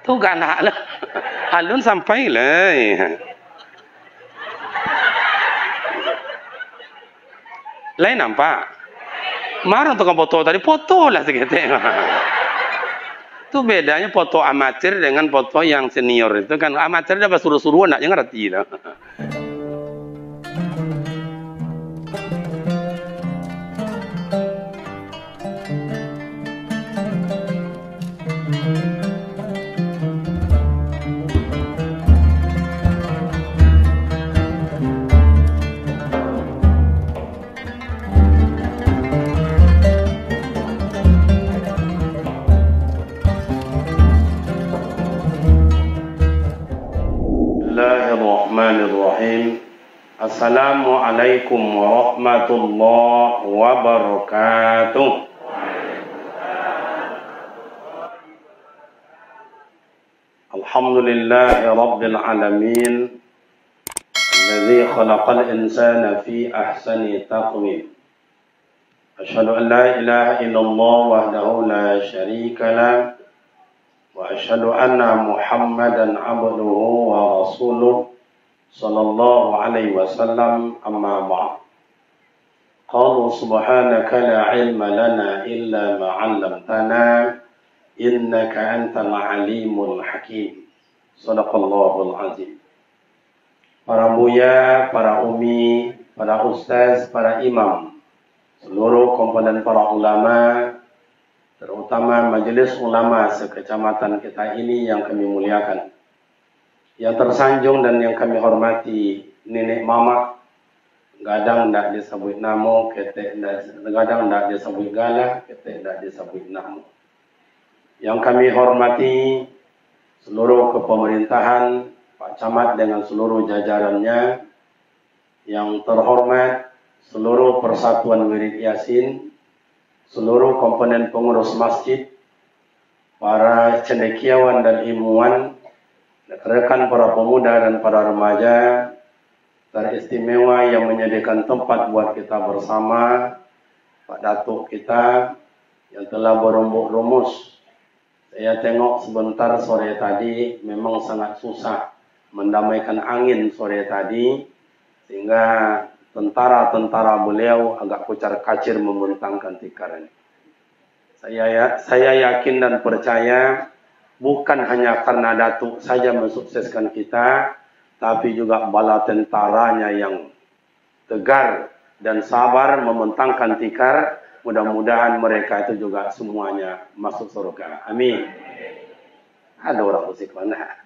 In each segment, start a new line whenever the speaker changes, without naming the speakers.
Tu ganak lah. Alun sampai lah. Lain nampak? Marah tukang foto tadi, foto lah segitu. Itu bedanya foto amatir dengan foto yang senior itu kan. Amatir dapat suruh-suruhan, nak ngerti lah. Bismillahirrahmanirrahim. Assalamualaikum warahmatullahi wabarakatuh. Alhamdulillahi rabbil alamin. Alladzi khalaqal insana fi ahsani taqwim. Asyhadu an la ilaha illallah wahdahu la syarika lah. Wa asyhadu anna Muhammadan abduhu wa rasuluh sallallahu alaihi wasallam amma ba'd. Qalu subhanaka la ilma lana illa ma 'allamtana innaka antal alimul hakim. Shadaqallahul azim. Para buya, para umi, para ustaz, para imam, seluruh komponen para ulama, terutama majelis ulama sekecamatan kita ini yang kami muliakan, yang tersanjung dan yang kami hormati nenek mama, kadang ndak disebut namo, kadang ndak disebut gala, ndak disebut namo. Yang kami hormati seluruh kepemerintahan, Pak Camat dengan seluruh jajarannya, yang terhormat seluruh Persatuan Wirid Yasin, seluruh komponen pengurus masjid, para cendekiawan dan ilmuwan, rekan para pemuda dan para remaja teristimewa yang menyediakan tempat buat kita bersama, Pak Datuk kita yang telah berembuk rumus. Saya tengok sebentar sore tadi memang sangat susah mendamaikan angin sore tadi, sehingga tentara-tentara beliau agak kucar-kacir membentangkan tikar ini. Saya yakin dan percaya bukan hanya karena Datuk saja mensukseskan kita, tapi juga bala tentaranya yang tegar dan sabar membentangkan tikar. Mudah-mudahan mereka itu juga semuanya masuk surga. Amin. Ada orang musik mana?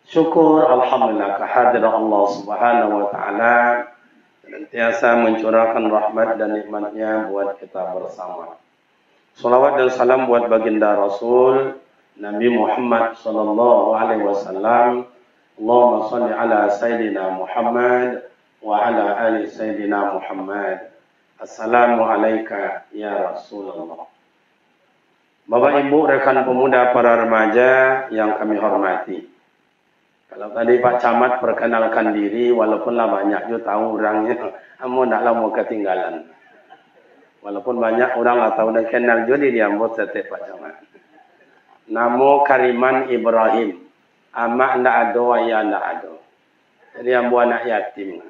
Syukur alhamdulillah kehadiran Allah Subhanahu wa taala senantiasa mencurahkan rahmat dan nikmat-Nya buat kita bersama. Salawat dan salam buat baginda Rasul Nabi Muhammad sallallahu alaihi wasallam. Allahumma shalli ala sayidina Muhammad wa ala ali sayidina Muhammad. Assalamu alayka ya Rasulullah. Bapak Ibu, rekan pemuda, para remaja yang kami hormati. Kalau tadi Pak Camat perkenalkan diri, walaupun lah banyak juga tahu orangnya, kamu naklah mau ketinggalan. Walaupun banyak orang lah tahu dan kenal juga dia buat setiap Pak Camat. Namo Kariman Ibrahim, amak ndak ada, ayah ndak ada. Jadi yang buat anak yatim.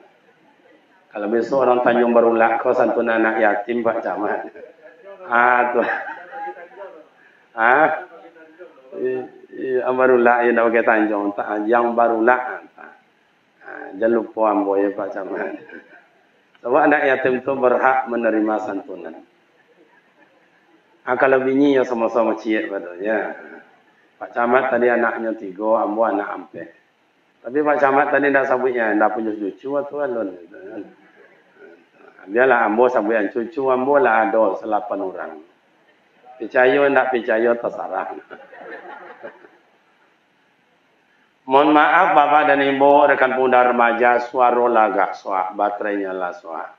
Kalau besok orang Tanjung Barulak kau santun anak yatim Pak Camat. Tuh. Barulak yang dah pakai Tanjung, yang Barulak. Jangan lupa amboy Pak Camat. Sebab anak yatim itu berhak menerima santunan. Kalau bini ya sama-sama ciek padanya. Pak Camat tadi anaknya 3, ambo anak ampe. Tapi Pak Camat tadi dah sabutnya, dah punya cucu atau alun. Biarlah ambo sabut cucu, ambo lah ada 8 orang. Percaya tak percaya terserah. Mohon maaf Bapak dan Ibu, rekan pemuda remaja, suara lah agak suak, baterainya lah suak.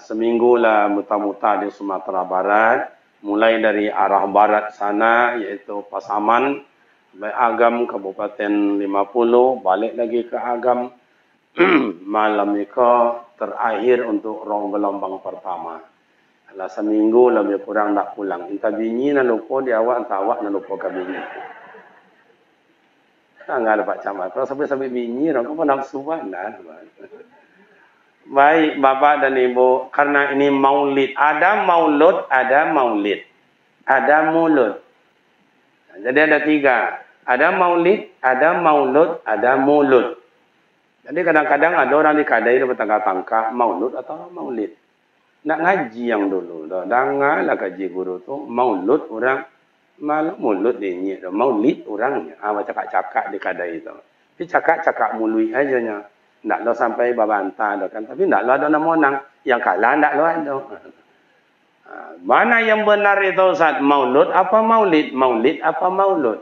Seminggu lah muta-muta di Sumatera Barat, mulai dari arah barat sana, yaitu Pasaman, sampai Agam, Kabupaten 50, balik lagi ke Agam, malam itu terakhir untuk gelombang pertama. Kalau seminggu lebih kurang tak pulang. Entah bini nak lupa dia awak, entah awak nak lupa ke bini. Enggak ada Pak Camat. Kalau sampai bini, orang pun nafsu lah. Baik, Bapak dan Ibu, karena ini maulid. Ada maulud, ada maulid. Ada mulut. Jadi ada 3. Ada maulid, ada maulud, ada mulut. Jadi kadang-kadang ada orang di kadai dia bertangkap-tangkap maulud atau maulid. Nak ngaji yang dulu. Dengarlah kaji guru tu. Maulud orang, malah mulut dia. Maulid orangnya. Macam cakap-cakap di kadai tu. Tapi cakap-cakap mulut aja. Tak lo sampai babantah kan. Tapi tak lo ada nama orang. Yang kalah tak lo ada. Mana yang benar itu Ustaz? Maulud apa maulid? Maulid apa maulud?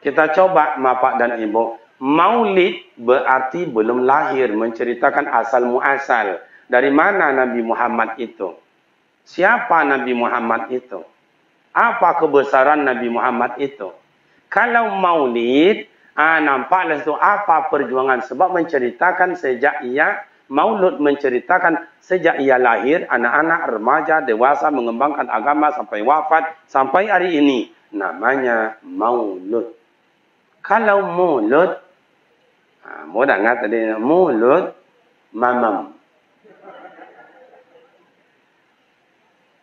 Kita coba Bapak dan Ibu. Maulid berarti belum lahir. Menceritakan asal muasal. Dari mana Nabi Muhammad itu? Siapa Nabi Muhammad itu? Apa kebesaran Nabi Muhammad itu? Kalau maulid, nampaklah itu apa perjuangan. Sebab menceritakan sejak ia maulud menceritakan sejak ia lahir, anak-anak, remaja, dewasa, mengembangkan agama sampai wafat, sampai hari ini. Namanya maulud. Kalau mulut, mudah nggak tadi, mulut, mamam.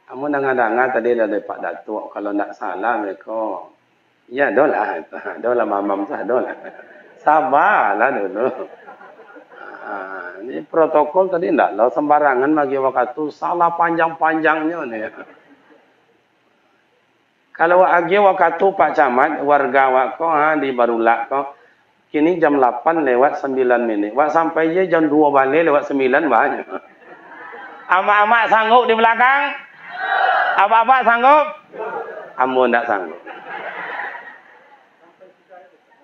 Kamu dengar-dengar tadi dari Pak Datuk, kalau tak salah mereka, ya dolah, mamam sah dolah. Sabarlah dulu. Ini protokol tadi enggak lah sembarangan bagi waktu salah panjang-panjangnya nih. Kalau agi waktu Pak Camat warga wako di Barulak ko kini jam 8 lewat 9 minit. Wak sampai je jam 2 balik lewat 9 banyak. Amak-amak sanggup di belakang? Apa-apa sanggup? Amun tak sanggup.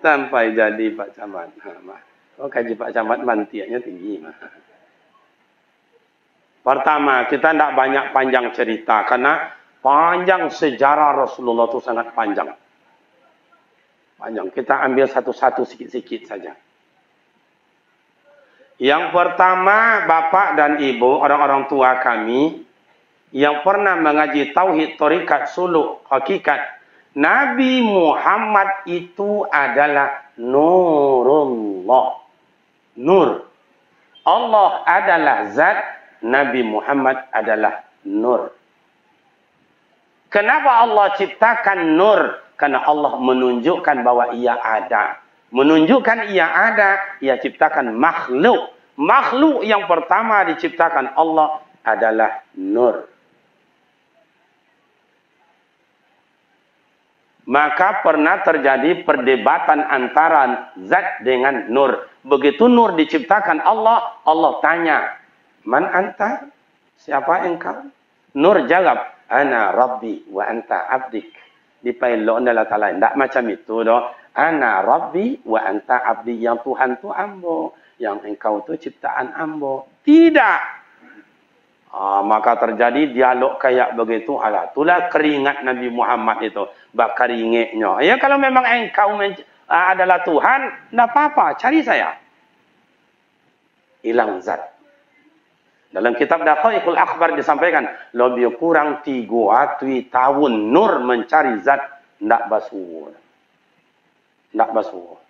Sampai jadi Pak Camat. Oh, kaji Pak Camat mantianya tinggi. Pertama, kita tidak banyak panjang cerita. Karena panjang sejarah Rasulullah itu sangat panjang. Panjang. Kita ambil satu-satu sikit-sikit saja. Yang pertama, Bapak dan Ibu, orang-orang tua kami, yang pernah mengaji Tauhid, Thariqat, Suluk, Hakikat. Nabi Muhammad itu adalah Nurullah. Nur. Allah adalah zat, Nabi Muhammad adalah nur. Kenapa Allah ciptakan nur? Karena Allah menunjukkan bahwa ia ada. Menunjukkan ia ada, ia ciptakan makhluk. Makhluk yang pertama diciptakan Allah adalah nur. Maka pernah terjadi perdebatan antara zat dengan nur. Begitu nur diciptakan Allah, Allah tanya, "Man anta?" Siapa engkau? Nur jawab, "Ana Rabbi wa anta abdik." Dipailok adalah ta'ala. Tak macam itu doh. Ana Rabbi wa anta abdi. Yang Tuhan tu ambo, yang engkau tu ciptaan ambo. Tidak. Maka terjadi dialog kayak begitu. Itulah keringat Nabi Muhammad itu. Bakar ingetnya. Ya kalau memang engkau adalah Tuhan, tidak apa-apa. Cari saya. Hilang zat. Dalam kitab Daqaiqul Akhbar disampaikan. Lebih kurang 300 tahun nur mencari zat. Tidak basuh. Tidak basuh.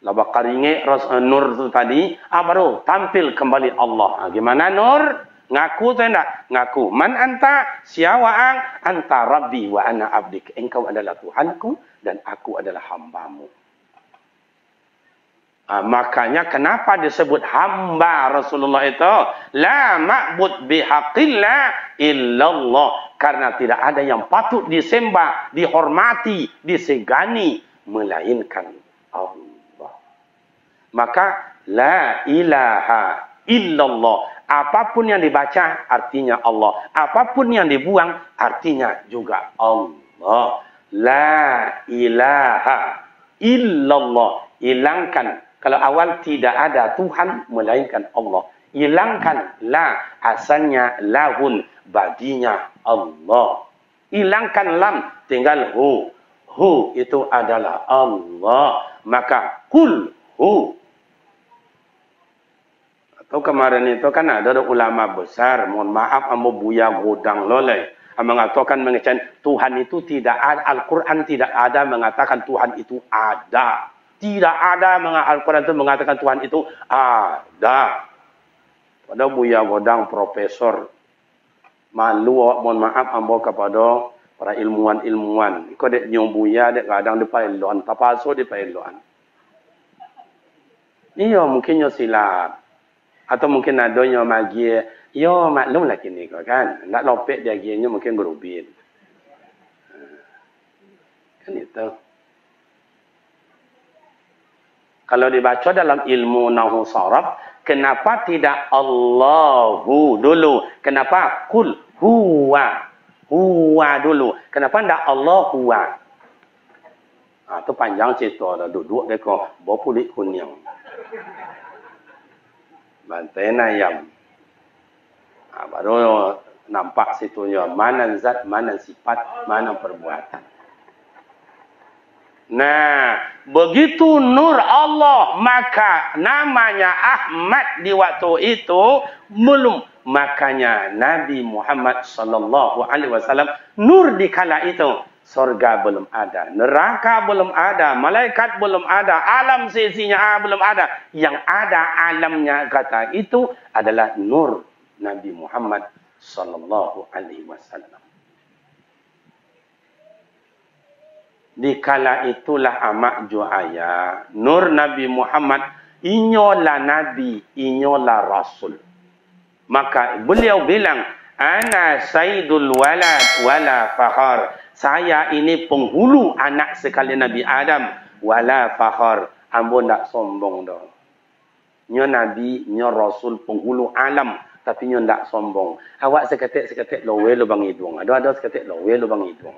Lah bakar inget nur itu tadi. Baru tampil kembali Allah. Gimana nur? Ngaku atau tidak? Ngaku. Man anta, siawa'ang, anta Rabbi wa ana abdik. Engkau adalah Tuhanku dan aku adalah hambamu. Makanya kenapa disebut hamba Rasulullah itu? La ma'bud bihaqillah illallah. Karena tidak ada yang patut disembah, dihormati, disegani, melainkan Allah. Maka la ilaha illallah. Apapun yang dibaca artinya Allah. Apapun yang dibuang artinya juga Allah. La ilaha illallah. Hilangkan. Kalau awal tidak ada Tuhan melainkan Allah. Hilangkan la. Asalnya lahun. Baginya Allah. Hilangkan lam. Tinggal hu. Hu itu adalah Allah. Maka kul hu. kemarin itu kan ada ulama besar, mohon maaf ambo Buya Godang loleh, mengatakan mengatakan Tuhan itu tidak ada, Al-Quran tidak ada mengatakan Tuhan itu ada. Tidak ada Al-Quran itu mengatakan Tuhan itu ada. Pada Buya Godang profesor, malu mohon maaf ambo kepada para ilmuwan-ilmuwan. Kau dek nyong Buya dek kadang depan loan, tapaso depan loan. Iyo mungkin yo silap. Atau mungkin ada yang magi, yo maklum lah kini kan. Nak lopek dia gianya mungkin gerubin. Kan itu. Kalau dibaca dalam ilmu nahwu sharaf, kenapa tidak Allahu dulu? Kenapa kul huwa? Huwa dulu. Kenapa tidak Allah huwa? Itu panjang cerita dah duduk dekat bawa kulit kuning. Bantai ayam. Baru nampak situnya mana zat, mana sifat, mana perbuatan. Nah, begitu nur Allah, maka namanya Ahmad di waktu itu belum. Makanya Nabi Muhammad sallallahu alaihi wasallam nur di kala itu. Surga belum ada, neraka belum ada, malaikat belum ada, alam sisinya belum ada. Yang ada alamnya kata itu adalah nur Nabi Muhammad sallallahu alaihi wasallam. Di kala itulah amak juaya nur Nabi Muhammad inyolah nabi, inyolah rasul. Maka beliau bilang, ana sayyidul walad wala fakhar. Saya ini penghulu anak sekalian Nabi Adam. Wala fakhar. Ambo tak sombong dah. Nyo Nabi, nyo Rasul, penghulu alam. Tapi nyo tak sombong. Awak seketik lowe lubang hidung. Ada seketik lowe lubang hidung.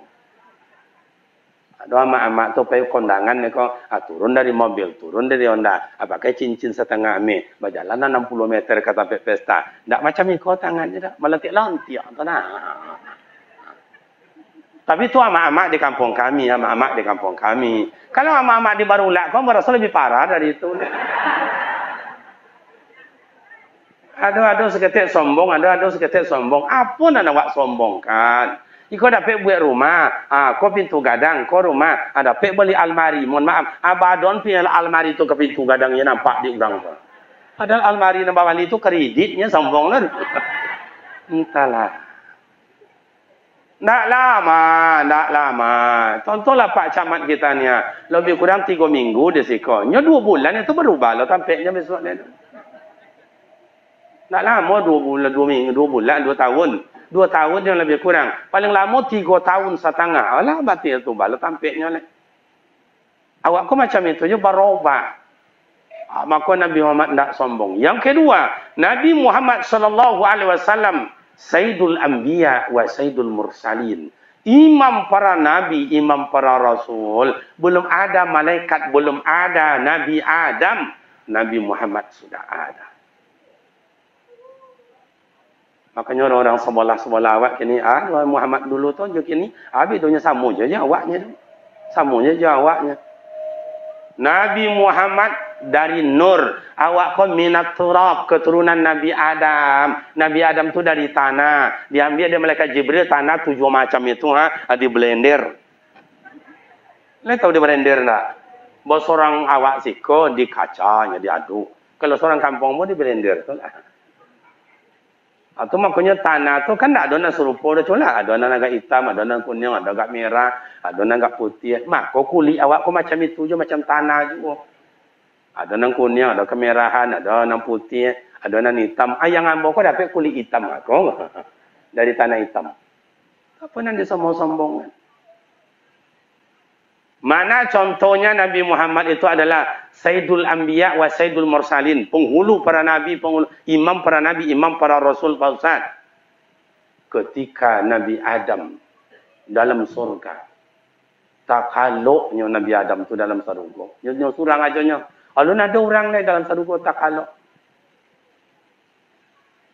Ada amak-amak tu pergi kondangan ni kau turun dari mobil, turun dari Honda, pakai cincin setengah ame, berjalan 60 meter ke tempat pesta. Tak macam ni kau tangannya dah, melentik-lentik tu nah. Tapi tu amak-amak di kampung kami, amak-amak di kampung kami. Kalau amak-amak di Barulak, kau merasa lebih parah dari itu. Ada seketik sombong, ada seketik sombong. Apa nak awak sombongkan? Kau dapat buat rumah, kau pintu gadang, kau rumah, dapat beli almari. Mohon maaf, abadon punya almari tu ke pintu gadangnya nampak di udang tu. Padahal almari yang bawah itu kreditnya sombong lah. Entahlah. Tak lama. Contohlah Pak Camat kita ni, lebih kurang 3 minggu dia sikonya 2 bulan itu berubah lah tampaknya besok dia. Tak lama 2 bulan, 2 minggu, 2 bulan, 2 tahun. 2 tahun yang lebih kurang. Paling lama 3 tahun setengah. Alah batil tu bala tampaknya lah. Awak kau macam itu je berubah. Maka Nabi Muhammad tak sombong. Yang kedua, Nabi Muhammad sallallahu alaihi wasallam Sayyidul Anbiya wa Sayyidul Mursalin. Imam para nabi, imam para rasul. Belum ada malaikat, belum ada Nabi Adam. Nabi Muhammad sudah ada. Makanya orang-orang sebelah-sebelah awak kini, Muhammad dulu tu je kini, habis dunia sama je awaknya tu. Sama je awaknya. Nabi Muhammad dari nur, awak kau minat turab, keturunan Nabi Adam. Nabi Adam tu dari tanah. Diambil dia malaikat Jibril, tanah 7 macam itu, di blender. Lihat tahu di blender tak? Bos orang awak siko di kacanya diaduk. Kalau seorang kampung pun di blender tu lah. Atau makanya tanah tu kan tak ada nak serupa dah tu lah. Ada nak agak hitam, ada nak kuning, ada agak merah, ada nak agak putih. Mak, kau kulit awak kau macam itu je, macam tanah juga. Ada nak kuning, ada kemerahan, ada nak putih, ada nak hitam. Yang ambo kau dapat kulit hitam aku dari tanah hitam. Apa nak disombong-sombongan? Mana contohnya Nabi Muhammad itu adalah Sayyidul Anbiya wa Sayyidul Mursalin. Penghulu para nabi, imam para nabi, imam para rasul, Pak Ustaz. Ketika Nabi Adam dalam surga. Takaluknya Nabi Adam itu dalam surga. Dia surang aja nya. Kalau ada orang lain dalam surga takaluk.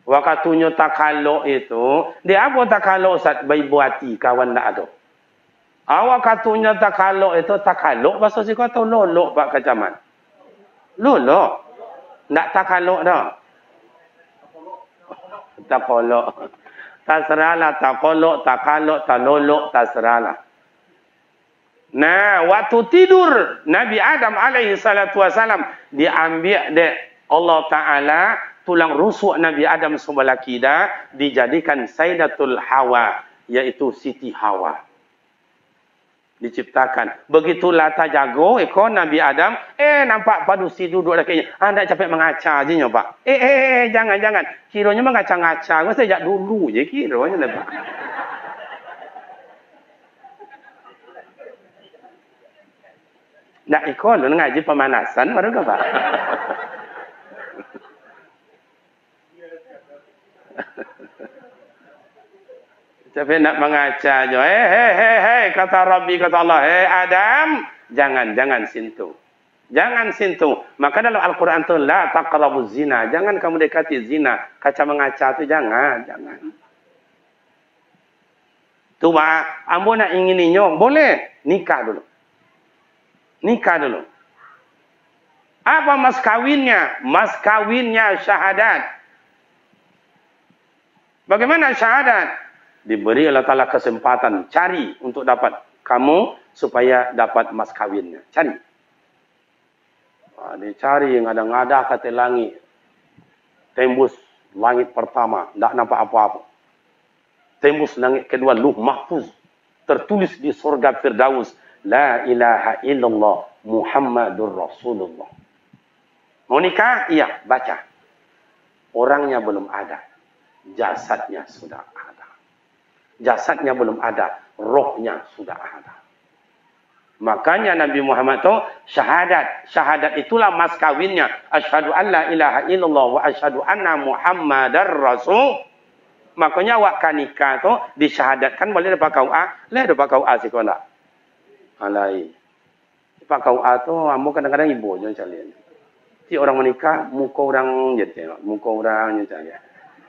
Wakatunya takaluk itu, dia apa takaluk Ustaz? Baik buati kawan tak ada. Awak katunya takaluk itu takaluk bahasa si kau tahu lolok Pak Kacamat. Lolok. Tak takaluk dah. Tak kolok. Tak seralah, tak kolok, tak kalok, tak lolok, tak seralah. Nah, waktu tidur Nabi Adam alaihi salatu wasalam diambil dek Allah Ta'ala tulang rusuk Nabi Adam sebelah kida dijadikan Sayyidatul Hawa, yaitu Siti Hawa. Diciptakan. Begitulah tak jago ekor Nabi Adam. Nampak padusi duduk dekat. Anda capek mengaca je Pak. Jangan. Kiranya mengaca-ngaca. Saya sejak dulu je kiranya Pak. Nak ikut lu ngaji pemanasan baru ke Pak? Tapi nak mengaca je. Kata Rabbi, kata Allah. Adam, jangan sentuh. Jangan sentuh. Maka dalam Al-Quran tu, la taqrabuz zina. Jangan kamu dekati zina. Kaca mengaca tu jangan. Tu Pak, ambo nak ingin ninyo, boleh. Nikah dulu. Apa mas kawinnya? Mas kawinnya syahadat. Bagaimana syahadat? Diberi Allah Ta'ala kesempatan cari untuk dapat kamu supaya dapat mas kawinnya. Cari. Dicari ngada-ngada kata langit. Tembus langit pertama. Tak nampak apa-apa. Tembus langit kedua. Luh mahfuz. Tertulis di surga Firdaus. La ilaha illallah Muhammadur Rasulullah. Mau nikah? Iya, baca. Orangnya belum ada. Jasadnya sudah ada. Jasadnya belum ada. Rohnya sudah ada. Makanya Nabi Muhammad itu syahadat. Syahadat itulah mas kawinnya. Asyhadu an la ilaha illallah wa asyhadu anna Muhammadar Rasul. Makanya waktu nikah itu disyahadatkan boleh dapat KUA. Boleh dapat KUA sih kau tak? Alai. Pak KUA tu amu kadang-kadang ibu je macam ni. Si orang menikah muka orang je tengok, muka orang je macam ni.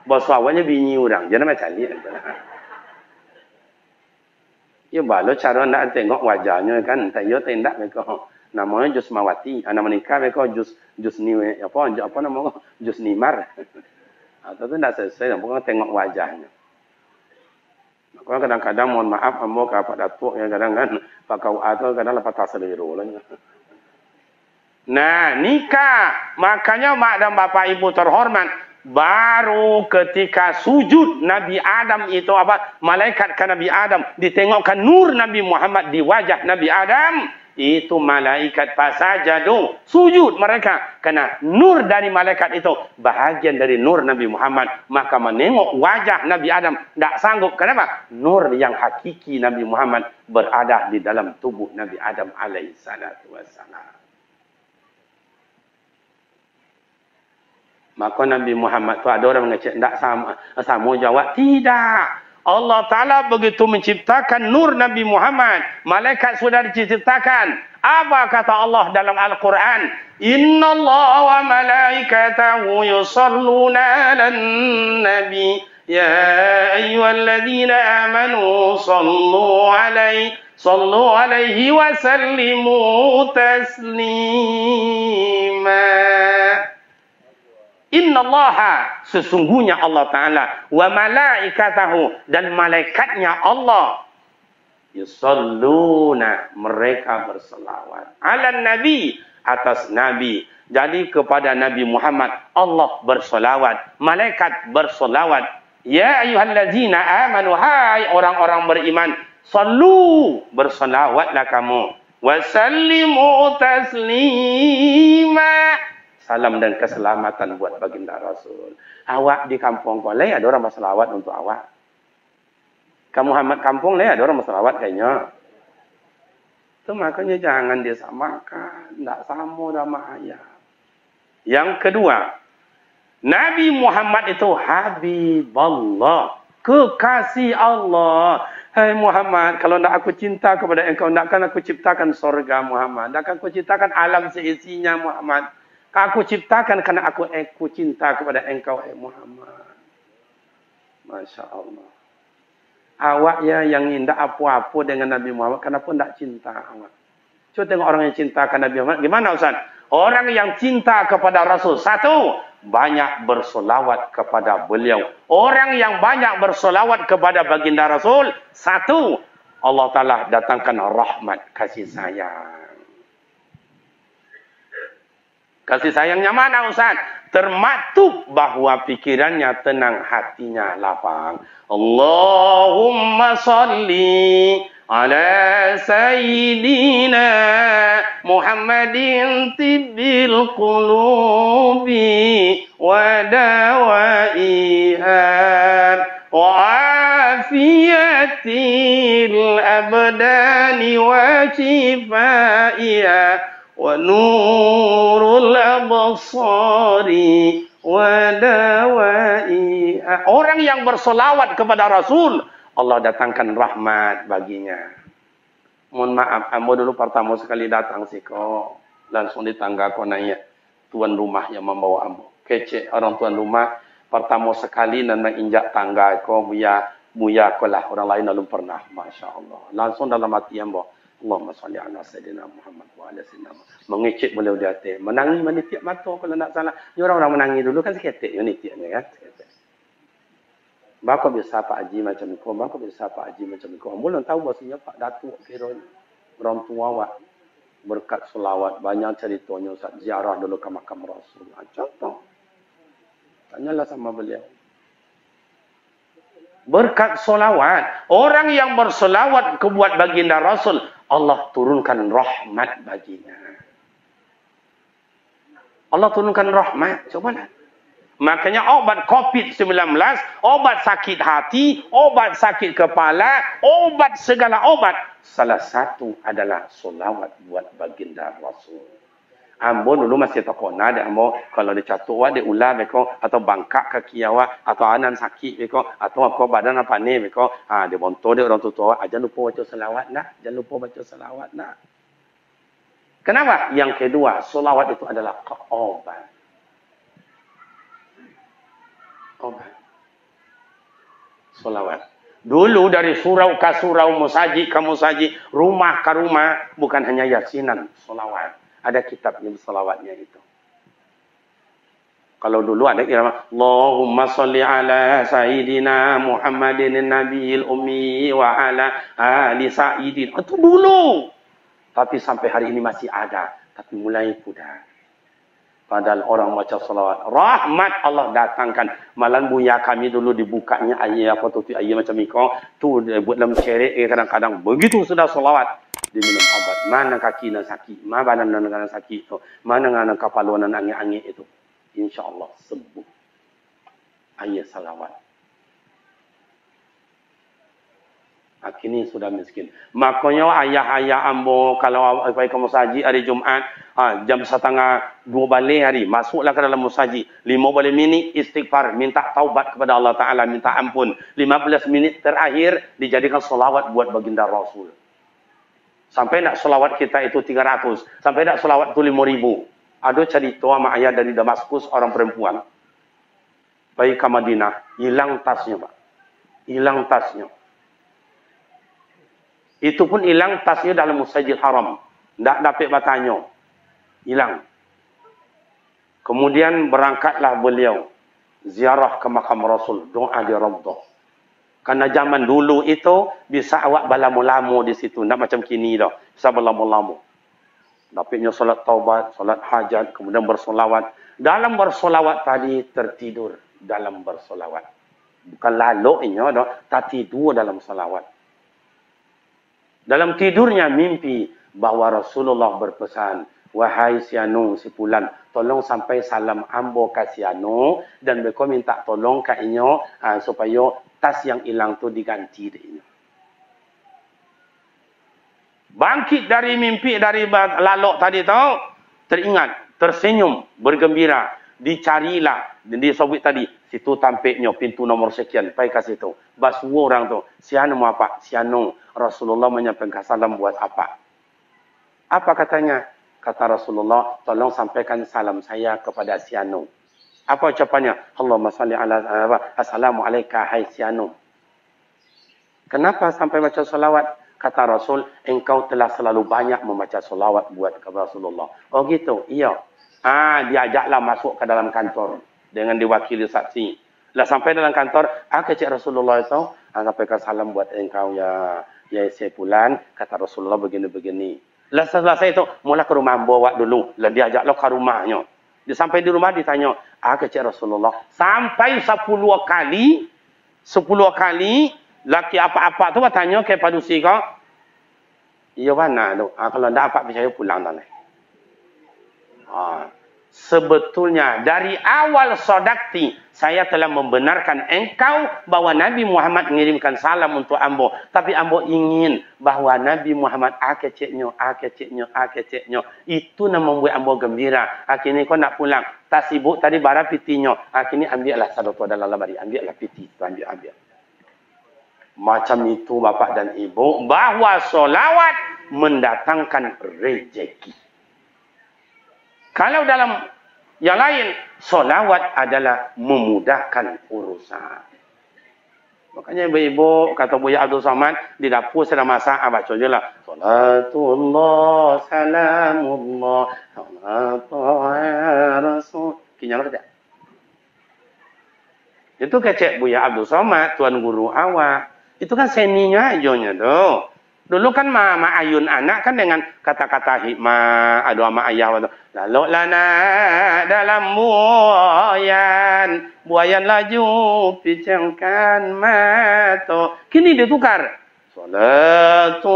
Bos awaknya bini orang, jangan macam ni. Ya balo cara nak tengok wajahnya kan, tayo tendak mereka. Namanya Jusmawati, anak menikah mereka jus ni apa nama jus nimar. Atau tu tak selesai, bukan tengok wajahnya. Kalau kadang-kadang mohon maaf, ambo ke Pak Datuk yang kadang kan Pak KUA tu kadang lepas tak selero lah. Nah, nikah. Makanya mak dan bapak ibu terhormat, baru ketika sujud Nabi Adam itu apa? Malaikat ke Nabi Adam ditengokkan nur Nabi Muhammad di wajah Nabi Adam. Itu malaikat pasajadu sujud mereka karena nur dari malaikat itu bahagian dari nur Nabi Muhammad, maka menengok wajah Nabi Adam tak sanggup. Kenapa? Nur yang hakiki Nabi Muhammad berada di dalam tubuh Nabi Adam alaihi salatu wassalam. Maka Nabi Muhammad tu ada orang mengecek tak sama jawab tidak. Allah Ta'ala begitu menciptakan nur Nabi Muhammad. Malaikat sudah diciptakan. Apa kata Allah dalam Al-Quran? Inna Allah wa malaikatahu yusalluna ala nabi. Ya ayyuhalladzina amanu sallu alaihi wa sallimu taslima. Innallaha, sesungguhnya Allah Ta'ala, wa malaikatahu, dan malaikatnya Allah, yusalluna, mereka berselawat, ala nabi, atas nabi. Jadi kepada Nabi Muhammad Allah berselawat, malaikat berselawat. Ya ayyuhallazina amanu, hai orang-orang beriman, sallu, berselawatlah kamu, wa sallimu taslima, salam dan keselamatan buat baginda Rasul. Awak di kampung kau ada orang berselawat untuk awak. Kamu Muhammad kampung ada orang berselawat kayaknya. Itu makanya jangan disamakan. Tak sama sama ayat. Yang kedua, Nabi Muhammad itu Habibullah, kekasih Allah. Hai Muhammad, kalau nak aku cinta kepada engkau, nakkan aku ciptakan surga Muhammad. Nakkan aku ciptakan alam seisinya Muhammad. Aku ciptakan karena aku cinta kepada engkau Muhammad. Masya Allah. Awak ya yang indah apa-apa dengan Nabi Muhammad, kenapa tidak cinta awak? Coba tengok orang yang cintakan Nabi Muhammad. Gimana Ustaz? Orang yang cinta kepada Rasul. Satu, banyak bersolawat kepada beliau. Orang yang banyak bersolawat kepada baginda Rasul, satu, Allah Ta'ala datangkan rahmat, kasih sayang. Kasih sayangnya mana Ustaz? Termaktub bahawa pikirannya tenang, hatinya lapang. Allahumma salli ala sayyidina Muhammadin tibbil qulubi wa dawaiha wa afiyatil abdani wa shifaiha wa nurul absari wa dawaiha. Orang yang bersolawat kepada Rasul, Allah datangkan rahmat baginya. Mohon maaf, ambo dulu pertama sekali datang sih kok. Langsung di tangga kok nanya. Tuan rumah yang membawa ambo. Kece orang tuan rumah. Pertama sekali dan menginjak tangga kok. Buya kok lah. Orang lain belum pernah. Masya Allah. Langsung dalam hati ambo. Allahumma salli ala sayyidina Muhammad wa ala sayyidina Muhammad. Mengecek beliau di hati. Menangis menitiak mata kalau nak salah. Ni orang-orang menangis dulu kan seketik. Menitiaknya kan. Bako biasa Pak Haji macam itu, bako biasa Pak Haji macam itu. Ambulan tahu bahasanya Pak Datuk kira orang tua awak berkat selawat banyak ceritanya saat ziarah dulu ke makam Rasul. Contoh, tanyalah sama beliau. Berkat selawat, orang yang berselawat kebuat baginda Rasul, Allah turunkan rahmat baginya. Allah turunkan rahmat, cobalah. Makanya obat COVID-19, obat sakit hati, obat sakit kepala, obat segala obat. Salah satu adalah solawat buat baginda Rasul. Ambo dulu masih takona ada ambo kalau dicatuk wa dia ular beko atau bangkak kaki awak atau anan sakit beko atau aku badan apa ni beko dia bonto dia orang tua jangan lupa baca selawat nah, jangan lupa baca selawat nah. Kenapa? Yang kedua, solawat itu adalah obat. Solawat. Dulu dari surau ke surau, musaji ke musaji, rumah ke rumah, bukan hanya yasinan, solawat. Ada kitabnya solawatnya itu. Kalau dulu ada irama, Allahumma salli ala sayyidina Muhammadin nabiyil ummi wa ala ali sayyidin. Itu dulu. Tapi sampai hari ini masih ada, tapi mulai pudar. Padahal orang baca salawat. Rahmat Allah datangkan. Malam buya kami dulu dibukanya ayat apa tu ayat macam iko. Tu buat dalam cerek kadang-kadang. Begitu sudah salawat. Diminum obat. Mana kaki nak sakit. Mana badan nak sakit itu. Mana nak kepala nak angin-angin itu. InsyaAllah sembuh. Ayat salawat. Kini sudah miskin. Makanya ayah-ayah ambo kalau pergi ke musaji hari Jumaat, jam 1:30 2 balik hari, masuklah ke dalam musaji. 15 minit istighfar, minta taubat kepada Allah Ta'ala, minta ampun. 15 minit terakhir dijadikan solawat buat baginda Rasul. Sampai nak solawat kita itu 300. Sampai nak solawat itu 5.000. Ada cerita sama ayah dari Damaskus, orang perempuan. Pergi ke Madinah, hilang tasnya Pak. Hilang tasnya. Itu pun hilang tasnya dalam Masjidil Haram. Tak dapat bertanya. Hilang. Kemudian berangkatlah beliau. Ziarah ke makam Rasul. Doa di Rabbah. Karena zaman dulu itu bisa awak berlama-lama di situ. Tak macam kini dah. Bisa berlama-lama. Dapatnya solat taubat, solat hajat. Kemudian bersolawat. Dalam bersolawat tadi tertidur. Dalam bersolawat. Bukan laluknya dah. Tak tidur dalam solawat. Dalam tidurnya mimpi bahawa Rasulullah berpesan, wahai sianu si Pulan, tolong sampai salam ambo ke sianu dan mereka minta tolong ke inyo supaya tas yang hilang tu diganti inyo. Bangkit dari mimpi dari lalok tadi tu, teringat, tersenyum, bergembira, dicarilah di sobit tadi, situ tampaknya pintu nomor sekian, pergi ke situ. Basuh orang tu, sianu mau apa? Sianu, Rasulullah menyampaikan salam buat apa? Apa katanya? Kata Rasulullah, tolong sampaikan salam saya kepada sianu. Apa ucapannya? Allahumma salli ala assalamualaikum hai sianu. Kenapa sampai baca salawat? Kata Rasul, engkau telah selalu banyak membaca salawat buat kepada Rasulullah. Oh gitu? Iya. Diajaklah masuk ke dalam kantor. dengan diwakili saksi. Lah sampai dalam kantor, kecik Rasulullah itu, sampaikan salam buat engkau ya Sepulan, kata Rasulullah begini-begini. Lah selesai itu, mula ke rumah bawa dulu. Lah dia ajak lo ke rumahnya. Dia sampai di rumah ditanya, kecik Rasulullah. Sampai 10 kali, laki apa-apa tu bertanya ke padusi kau. Iya mana tu? Kalau tidak apa percaya pulang dah. Sebetulnya dari awal sodakti saya telah membenarkan engkau bahwa Nabi Muhammad mengirimkan salam untuk ambo. Tapi ambo ingin bahwa Nabi Muhammad keciknya. Itu yang membuat ambo gembira. Akhirnya kau nak pulang. Tak sibuk tadi bara pitinya. Akhirnya ambillah satu dalam labari. Ambillah piti. Ambil. Macam itu bapak dan ibu. Bahwa solawat mendatangkan rezeki. Kalau dalam yang lain, solawat adalah memudahkan urusan. Makanya ibu-ibu, kata Buya Abdul Somad, di dapur sedang masak, baca je lah. Salatullah, salamullah, salatullah, rasul. Kinyal tak? Itu kecek Buya Abdul Somad, tuan guru awak. Itu kan seninya ajonya tu. Dulu kan mak ayun anak kan dengan kata-kata hikmah, doa mak ayah waktu. Lalu lana dalam buayan laju picangkan mata. Kini dia tukar. Salatullah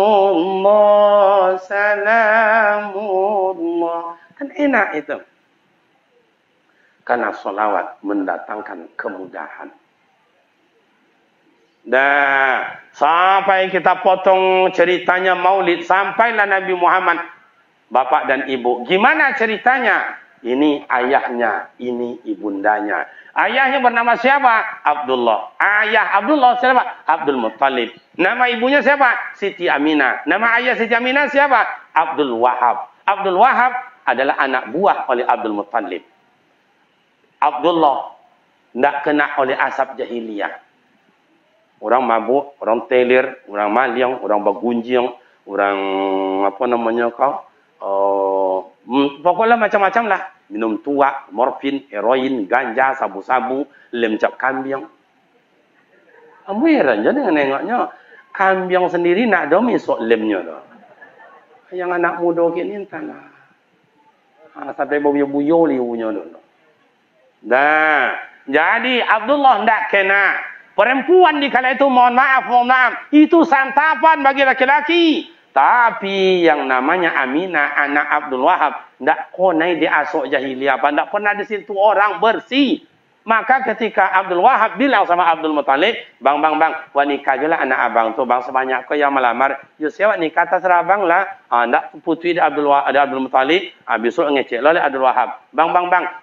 salamullah. Kan enak itu. Karena solawat mendatangkan kemudahan. Dah sampai kita potong ceritanya Maulid, sampailah Nabi Muhammad, bapak dan ibu. Gimana ceritanya? Ini ayahnya, ini ibundanya. Ayahnya bernama siapa? Abdullah. Ayah Abdullah siapa? Abdul Muttalib. Nama ibunya siapa? Siti Aminah. Nama ayah Siti Aminah siapa? Abdul Wahab. Abdul Wahab adalah anak buah oleh Abdul Muttalib. Abdullah tidak kena oleh asap jahiliyah. Orang mabuk, orang telir, orang maliang, orang bagunjing, orang apa namanya kau, pokoknya macam-macam lah. Minum tua, morfin, heroin, ganja, sabu-sabu, lem cap kambing. Kamu heran je dengan nengoknya. Kambing sendiri nak domi sok lemnya tu. Yang anak muda kini entahlah. Sampai buyo-buyo liunya tu. Dah, jadi Abdullah tidak kena. Perempuan di kala itu mohon maaf, itu santapan bagi laki-laki. Tapi yang namanya Aminah, anak Abdul Wahab, tidak konai dia asok jahiliyah, tidak pernah disentuh orang bersih. Maka ketika Abdul Wahab bilang sama Abdul Muttalib, bang, wak nikah je lah anak abang tu, bang sebanyak kau yang melamar, Yusuf nikah atas abang lah, ndak putri dia Abdul Muttalib, besok ngecek lah Abdul Wahab, bang,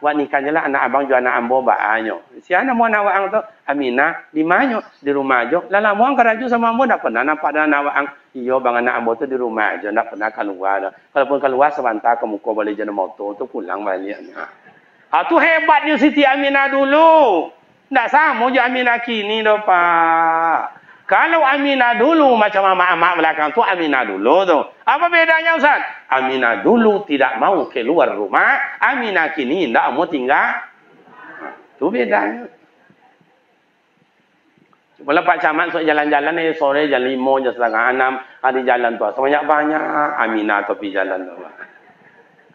wak nikah je lah anak abang juga anak ambo baanyo. Siapa mau anak wang tu? Aminah, di mana? Di rumah aja. Lala muang keraju sama ambo, ndak pernah nampak dengan anak wang. Iyo bang anak ambo tu di rumah aja, ndak pernah keluar. Kalaupun keluar sebentar ke muka balik jenis motor tu pulang baliknya. Tu hebatnya Siti Aminah dulu. Tak sama je Aminah kini dah Pak. Kalau Aminah dulu macam mak-mak belakang tu, Aminah dulu tu. Apa bedanya Ustaz? Aminah dulu tidak mau keluar rumah. Aminah kini tak mau tinggal. Tu bedanya. Bila Pak Camat sok jalan-jalan ni sore jam 5, jam 5:30 ada jalan tu. Banyak-banyak Aminah tepi jalan tu.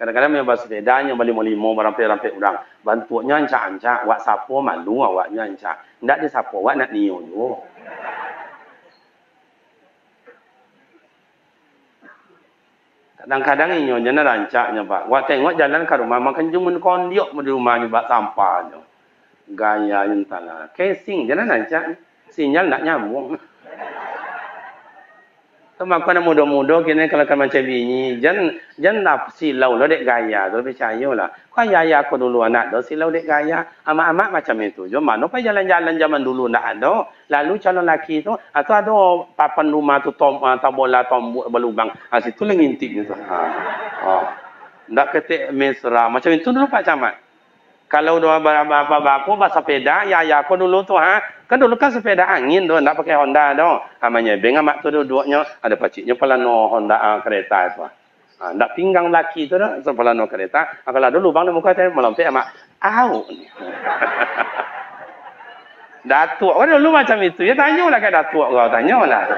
Kadang-kadang memang sepedanya balik limo rampai-rampai orang. Bantunya ancak-ancak. Wak sapo malu awaknya ancak. Tidak dia sapo. Wak nak niyo je. Kadang-kadang inyo je nak rancaknya Pak. Wak tengok jalan ke rumah. Makan cuma kondiok di rumahnya buat sampah je. Gaya yang entahlah. Casing je nak rancak. Sinyal nak nyambung. Maka nak muda-muda kini kalau kan macam ini, jangan silau lah dek gaya tu percaya lah. Kau ayah aku dulu anak tu silau dek gaya, amak-amak macam itu. Jom mana pa jalan-jalan zaman dulu nak ada. Lalu calon laki tu atau ada papan rumah tu bola berlubang. Situ lah ngintip gitu. Ndak ketik mesra macam itu dulu Pak Camat. Kalau dua bapak-bapak bahasa sepeda, ya aku dulu tu kan dulu kan sepeda angin tu, ndak pakai Honda tu. Namanya beng amak tu duduknya ada paciknya pelano Honda kereta tu. Ndak pinggang laki tu dah sebelah no kereta. Kalau ada lubang di muka saya melompet mak. Au. Datuk kan dulu macam itu. Ya tanyalah ke datuk kau tanyalah.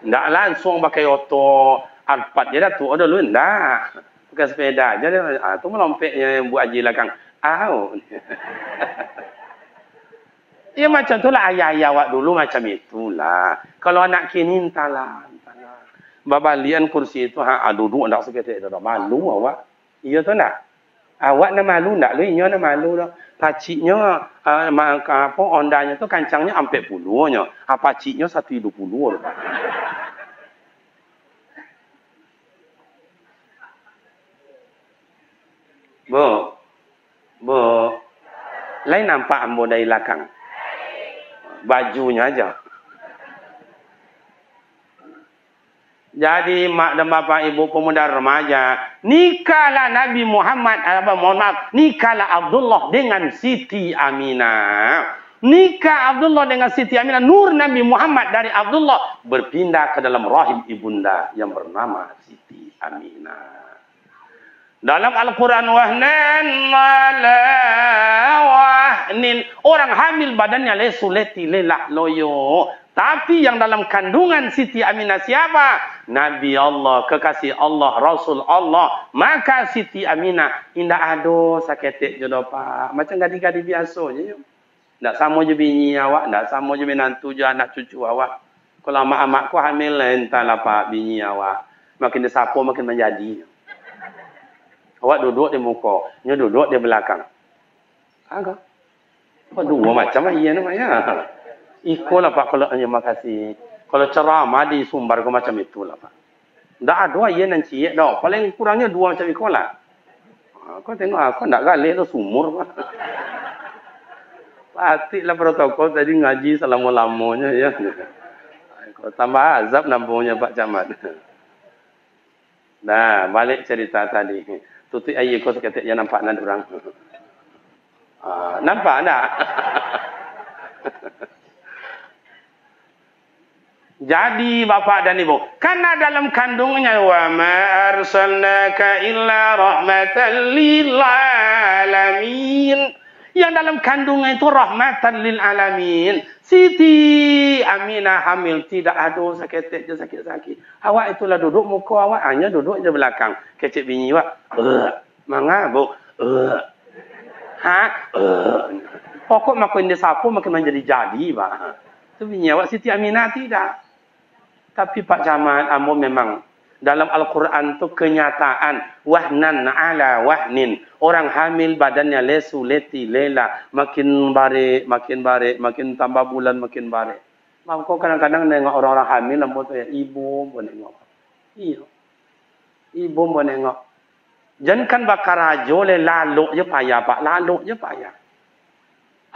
Ndak langsung pakai oto Alphard je datuk dulu ndak. Pakai sepeda aja dia. Tu melompetnya buat haji belakang. Au. Ya macam itulah ayah-ayah awak dulu macam itulah. Kalau anak kini entahlah. Babalian kursi itu duduk ndak seketik dah malu awak. Iya tu ndak? Awak nak malu ndak? Lu inyo nak malu dah. Paciknya apa ondanya tu kancangnya sampai 10-nya. Paciknya 120 dah. Bu. Lain nampak ambo dari belakang. Bajunya aja. Jadi mak dan bapak ibu pemuda remaja, nikahlah Nabi Muhammad, nikahlah Abdullah dengan Siti Aminah. Nikah Abdullah dengan Siti Aminah, nur Nabi Muhammad dari Abdullah berpindah ke dalam rahim ibunda yang bernama Siti Aminah. Dalam Al-Quran wahnin orang hamil badannya lesuleti lelah loyo. Tapi yang dalam kandungan Siti Aminah siapa? Nabi Allah, kekasih Allah, Rasul Allah. Maka Siti Aminah indah ado saketik jodoh pak. Macam gadis-gadis biasa je. Tak sama je bini awak, tak sama je menantu je anak cucu awak. Kalau mak-makku hamil entahlah pak bini awak. Makin dia sapu makin menjadi. Awak duduk di muka, dia duduk di belakang. Agak. Apa dua macam iya namanya. Ikolah pak kalau terima kasih. Kalau ceramah di sumber ke macam itulah pak. Tak ada iya nanti dah. Paling kurangnya dua macam ikolah. Kau tengok aku tak galih tu sumur pak. Patiklah protokol tadi ngaji selama-lamanya ya. Kau tambah azab nambungnya Pak Camat. Nah, balik cerita tadi. Tutu ayi kau seketik yang nampak nak orang. Nampak tak? Jadi bapak dan ibu, karena dalam kandungnya wa ma arsalnaka illa rahmatan lil alamin. Yang dalam kandungan itu rahmatan lil alamin. Siti Aminah hamil tidak ada sakit je sakit-sakit. Awak itulah duduk muka awak hanya duduk je belakang. Kecik bini awak. Manga bu. Pokok makin dia sapu makin menjadi pak. Tu bini awak Siti Aminah tidak. Tapi Pak Camat, amo memang dalam Al-Quran tu kenyataan wahnan ala wahnin. Orang hamil badannya lesu leti lela, makin barik, makin tambah bulan makin barik. Maka kadang-kadang nengok orang-orang hamil lampu tu ya, ibu pun nengok. Iya. Ibu pun nengok. Jangan kan bakar rajo le laluk je payah pak, laluk je payah.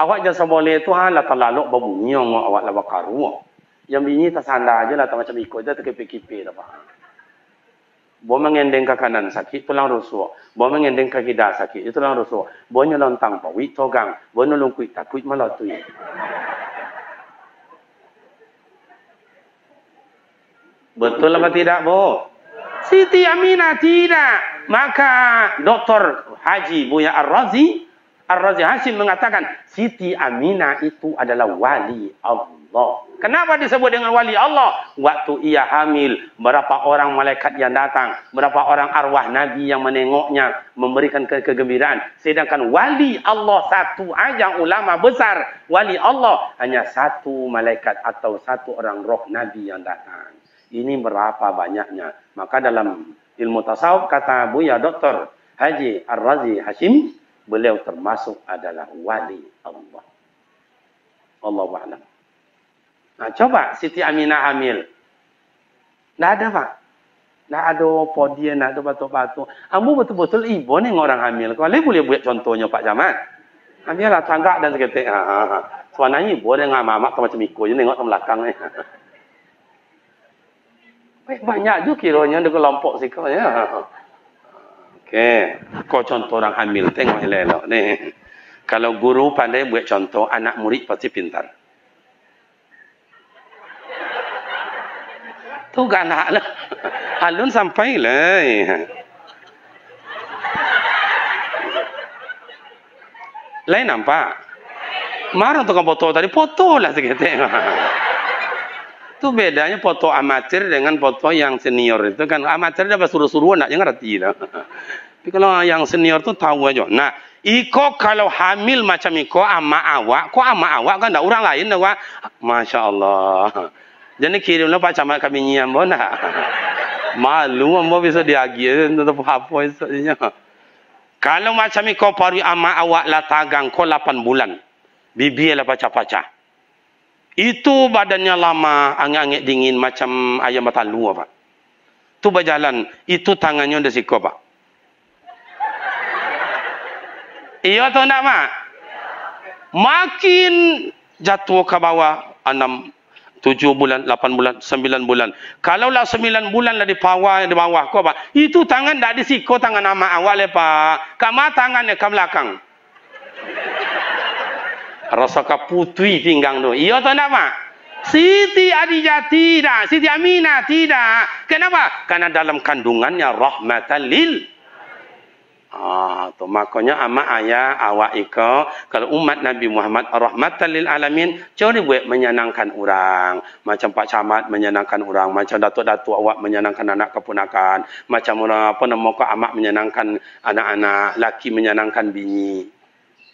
Awak jangan boleh tu lah terlaluk berbunyi awak lah bakar ruang. Yang bini tersandar aja lah, macam ikut je terkipik-kipik dah pak. Bo mengendeng ke kanan sakit, tulang rusuk. Bo mengendeng ke kiri sakit, itu tulang rusuk. Bo nyolontang pa, wik togang. Bo nolong kuit takut melatui. Betul apa tidak, Bo? Siti Aminah tidak. Maka Dr. Haji Buya Ar-Razi Hashim mengatakan, Siti Aminah itu adalah wali Allah. Kenapa disebut dengan wali Allah? Waktu ia hamil, berapa orang malaikat yang datang, berapa orang arwah Nabi yang menengoknya, memberikan kegembiraan. Sedangkan wali Allah satu aja, ulama besar. Wali Allah hanya satu malaikat atau satu orang roh Nabi yang datang. Ini berapa banyaknya. Maka dalam ilmu tasawuf kata Buya Dr. Haji Ar-Razi Hashim, beliau termasuk adalah wali Allah. Allahu a'lam. Nah, coba Siti Aminah hamil. Tidak ada pak. Tidak ada podium, tidak ada batu-batu. Kamu betul-betul ibu ni orang hamil. Kalau boleh buat contohnya Pak Camat. Ambillah tanggak dan seketik. Sebenarnya ibu dengan mamak macam ikut je tengok ke belakang ni. Banyak juga kiranya ada kelompok sikapnya. Okey. Kau contoh orang hamil. Tengok elok ni. Kalau guru pandai buat contoh, anak murid pasti pintar. Tu galak lah. Alun sampai lah. Lain nampak? Marah tukang foto tadi, foto lah sikit. Itu bedanya foto amatir dengan foto yang senior itu kan. Amatir dia suruh-suruh nak, jangan ngerti lah. Tapi kalau yang senior tu tahu aja. Nah, iko kalau hamil macam iko ama awak, kok ama awak kan ada orang lain dah. Masya Allah. Jadi kirimlah Pak Camat kami nyiam bona. Malu ambo bisa diagi untuk apa isanya. Kalau macam iko paru ama awak lah tagang ko 8 bulan. Bibi lah pacah-pacah. Itu badannya lama, angin-angin dingin macam ayam batalu apa. Tu berjalan, itu tangannya udah siko Pak. Iya atau enggak Mak? Makin jatuh ke bawah 6, 7 bulan, 8 bulan, 9 bulan. Kalau lah 9 bulan lah di bawah kau Pak. Itu tangan tak disiko tangan ama awak le Pak. Kama tangannya ke belakang. Rasa ke putih pinggang tu. Iya atau enggak Mak? Siti Adijah tidak, Siti Aminah tidak. Kenapa? Karena dalam kandungannya rahmatan lil. Tu makanya ama ayah awak iko kalau umat Nabi Muhammad rahmatan lil alamin cari buat menyenangkan orang, macam Pak Camat menyenangkan orang, macam datuk-datuk awak menyenangkan anak keponakan, macam orang apa nama ko amak menyenangkan anak-anak, laki menyenangkan bini.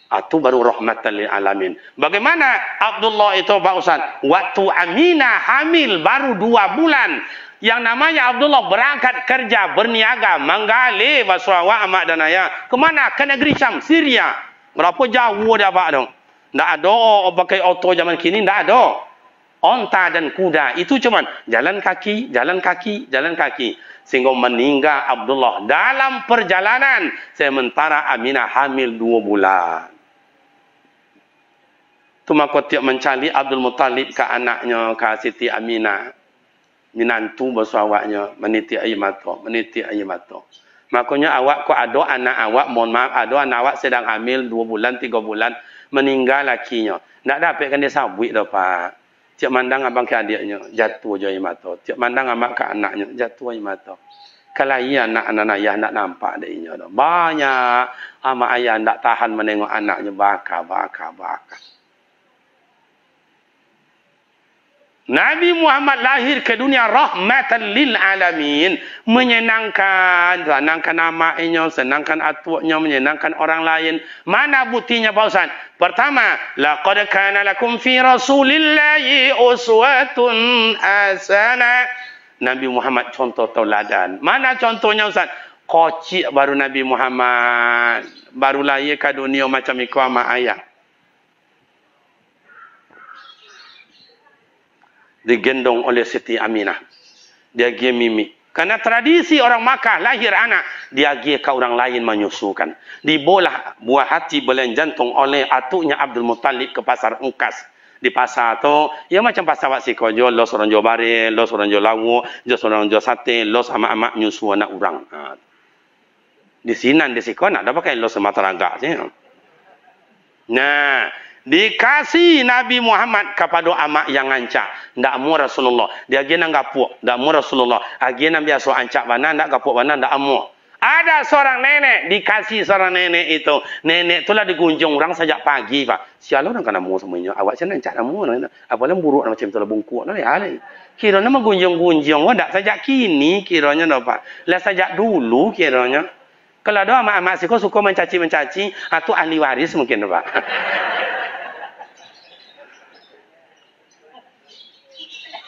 Itu baru rahmatan lil alamin. Bagaimana Abdullah itu Pak Ustaz? Waktu Aminah hamil baru 2 bulan. Yang namanya Abdullah berangkat kerja, berniaga, menggali basrawa amak dan ayah. Kemana? Ke negeri Syam, Syria. Berapa jauh dia Pak dong? Tak ada pakai auto zaman kini, tak ada. Onta dan kuda, itu cuman jalan kaki, jalan kaki, jalan kaki. Sehingga meninggal Abdullah dalam perjalanan. Sementara Aminah hamil 2 bulan. Tu maka tiap mencari Abdul Muttalib ke anaknya, ke Siti Aminah. Minantu bersuawaknya, meniti air mata, meniti air mata. Makanya awak kok ada anak awak, mohon maaf, ada anak awak sedang hamil 2 bulan, 3 bulan, meninggal lakinya. Tak dapatkan dia sabit dah Pak. Tiap mandang abang ke adiknya, jatuh je air mata. Tiap mandang abang ke anaknya, jatuh air mata. Kalau ia anak-anak ayah nak nampak dia dah. Banyak amak ayah tak tahan menengok anaknya, bakar. Nabi Muhammad lahir ke dunia rahmatan lil alamin, menyenangkan amaknya, senangkan atuknya, menyenangkan orang lain. Mana buktinya Pak Ustaz? Pertama, laqad kana lakum fi rasulillahi uswatun hasanah. Nabi Muhammad contoh tauladan. Mana contohnya Ustaz? Kocik baru Nabi Muhammad, baru lahir ke dunia macam ikut amak ayah. Digendong oleh Siti Aminah. Dia pergi mimi. Karena tradisi orang Makkah lahir anak, dia pergi ke orang lain menyusukan. Dibolah buah hati belahan jantung oleh atuknya Abdul Muttalib ke pasar Ungkas. Di pasar tu, ya macam pasar Wak Sikojo, los orang jual baril, los orang jual lauk, los orang jual sate, los amak-amak nyusu anak orang. Di sini, di Siko, nak pakai los Sumatera Agak. Nah, dikasih Nabi Muhammad kepada amak yang ancak. Tak amu Rasulullah. Dia pergi nak gapuk. Tak amu Rasulullah. Pergi nak biasa ancak mana, nak gapuk mana, tak amu. Ada seorang nenek, dikasih seorang nenek itu. Nenek itulah digunjung orang sejak pagi Pak. Siapa orang kan amu semuanya. Awak saya ancak amu. Apalah buruk macam itulah bungkuk. Kiranya menggunjung-gunjung. Tak sejak kini kiranya Pak. Lah sejak dulu kiranya. Kalau ada amak-amak siko suka mencaci-mencaci, itu ahli waris mungkin Pak.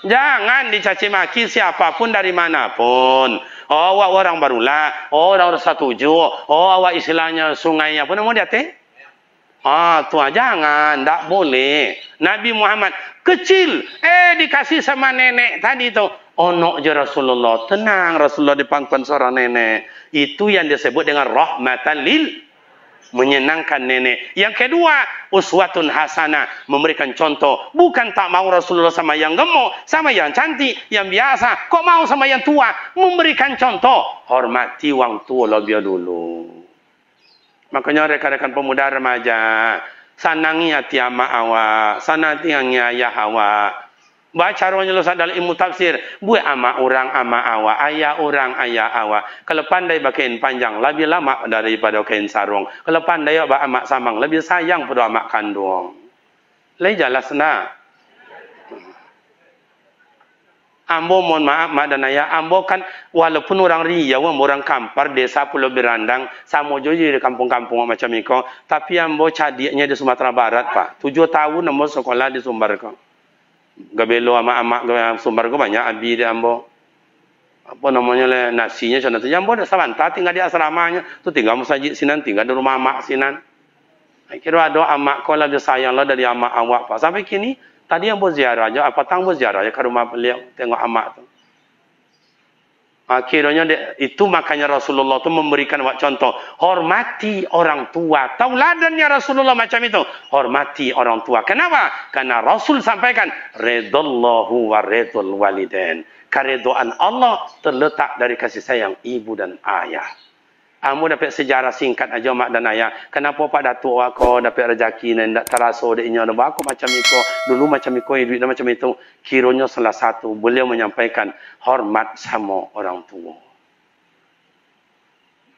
Jangan dicaci maki siapapun dari manapun. Oh, awak orang barulah. Oh, orang setuju. Oh, awak istilahnya sungai apa nama dia teh? Tuan jangan, tak boleh. Nabi Muhammad kecil, dikasih sama nenek tadi tu. Onok je Rasulullah. Tenang, Rasulullah dipangkuan seorang nenek. Itu yang disebut dengan rahmatan lil, menyenangkan nenek. Yang kedua, uswatun hasanah, memberikan contoh. Bukan tak mau Rasulullah sama yang gemuk, sama yang cantik, yang biasa. Kok mau sama yang tua? Memberikan contoh. Hormati wang tua lebih dulu. Makanya rekan-rekan pemuda remaja, sanangi hati amak awak, sanangi ayah awak. Baca caranya lo dalam ilmu tafsir. Buat ama orang ama awak, ayah orang ayah awak. Kalau pandai kain panjang, lebih lama daripada kain sarung. Kalau pandai ba amak samang, lebih sayang pada amak kandung. Lai jelas na. Ambo mohon maaf mak dan ayah, ambo kan walaupun orang Riau, orang Kampar, desa Pulau Berandang, sama juga di kampung-kampung macam itu, tapi ambo cadiaknya di Sumatera Barat, Pak. 7 tahun ambo sekolah di Sumbar ko. Gabelo ama amak Sumbar ko banyak abi di ambo. Apa namanya le nasinya sana tu. Ambo dah sabanta tinggal di asramanya, tu tinggal masjid sinan, tinggal di rumah amak sinan. Kira ada amak ko lah dia sayang lah dari amak awak, Pak. Sampai kini tadi yang berziarah aja, apa tang berziarah aja ke rumah beliau tengok amak tu. Akhirnya itu makanya Rasulullah tu memberikan contoh, hormati orang tua. Tauladannya Rasulullah macam itu, hormati orang tua. Kenapa? Karena Rasul sampaikan, redallahu wa redul walidain. Keredoan Allah terletak dari kasih sayang ibu dan ayah. Amu dapat sejarah singkat aja mak dan ayah. Kenapa Pak Datuk aku dapat rezeki dan tak terasa deknya dan aku macam itu. Dulu macam itu, duit macam itu. Kiranya salah satu beliau menyampaikan hormat sama orang tua.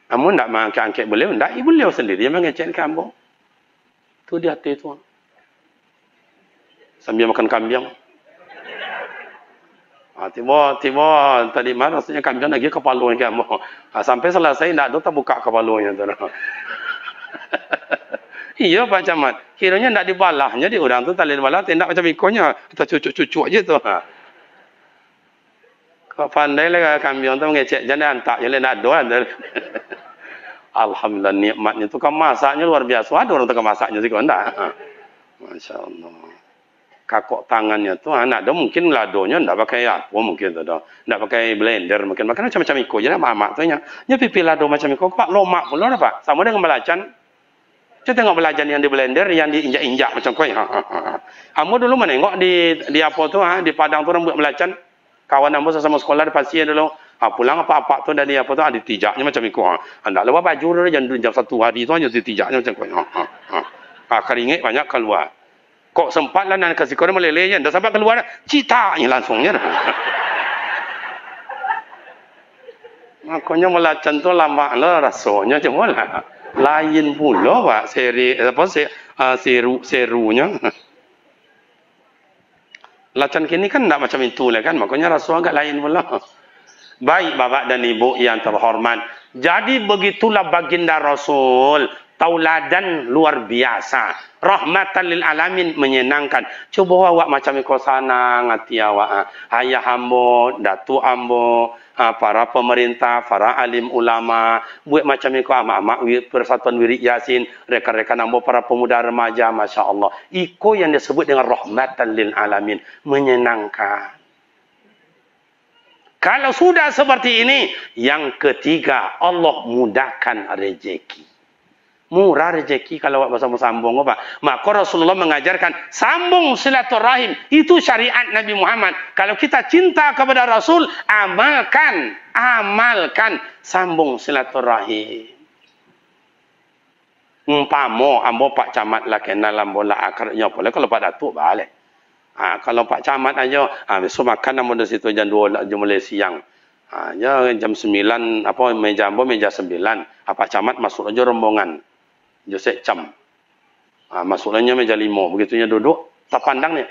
Amu tak mengangkat beliau, tak. Ibu beliau sendiri yang mengecek kamu. Tu di hati tu. Sambil makan kambing. Tiba tadi mana rasanya kambing lagi kepalanya kamu. Sampai selesai tak ada buka kepalanya tu. Iya Pak Camat. Kiranya tak dibalahnya di orang tu tali dibalah tindak macam ikonya. Kita cucuk-cucuk aja tu. Kau pandai lah kambing tu mengecek jangan antak je nak ada. Alhamdulillah nikmatnya tu kan masaknya luar biasa. Ada orang tu kan masaknya sih kau enggak. Masya-Allah. Kakok tangannya tu anak dia mungkin ladonya ndak pakai apa mungkin tu dah ndak pakai blender mungkin makan macam-macam iko je lah mamak tu nya pipi lado macam iko Pak lomak pula apa sama dengan belacan kita tengok belacan yang di blender yang diinjak-injak macam koi amu dulu menengok di apa tu di Padang tu orang buat belacan kawan ambo sama sekolah di Pasir dulu pulang apa-apa tu dari apa tu ditijaknya macam iko ndak lepas baju jam 1 hari tu hanya ditijaknya macam koi keringat banyak keluar. Kok sempat lah nak kasih korang meleleh je. Dah sampai keluar, citanya langsungnya. Makanya melacan tu lama lah rasanya cuma lah. Lain pula Pak, serunya. Lacan kini kan tak macam itu lah kan. Makanya rasa agak lain pula. Baik Bapak dan Ibu yang terhormat. Jadi begitulah baginda Rasul. Tauladan luar biasa. Rahmatan lil alamin menyenangkan. Cuba awak macam iko sana ngati awak. Ayah ambo, datu ambo, para pemerintah, para alim ulama, buat macam iko amak-amak Persatuan Wirid Yasin, rekan-rekan ambo para pemuda remaja, masya-Allah. Iko yang disebut dengan rahmatan lil alamin, menyenangkan. Kalau sudah seperti ini, yang ketiga Allah mudahkan rezeki. Murah rezeki kalau awak bersama sambung apa. Maka Rasulullah mengajarkan sambung silaturahim. Itu syariat Nabi Muhammad. Kalau kita cinta kepada Rasul, amalkan sambung silaturahim. Umpama ambo Pak Camat lah kenal ambo lah akarnya boleh kalau Pak Datuk balik. Kalau Pak Camat aja besok makan ambo di situ jam 2 jam mulai siang. Ya jam 9 apa meja ambo meja 9. Pak Camat masuk aja rombongan. Josek Cam. Masuknya meja 5. Begitunya duduk, tak pandang ni.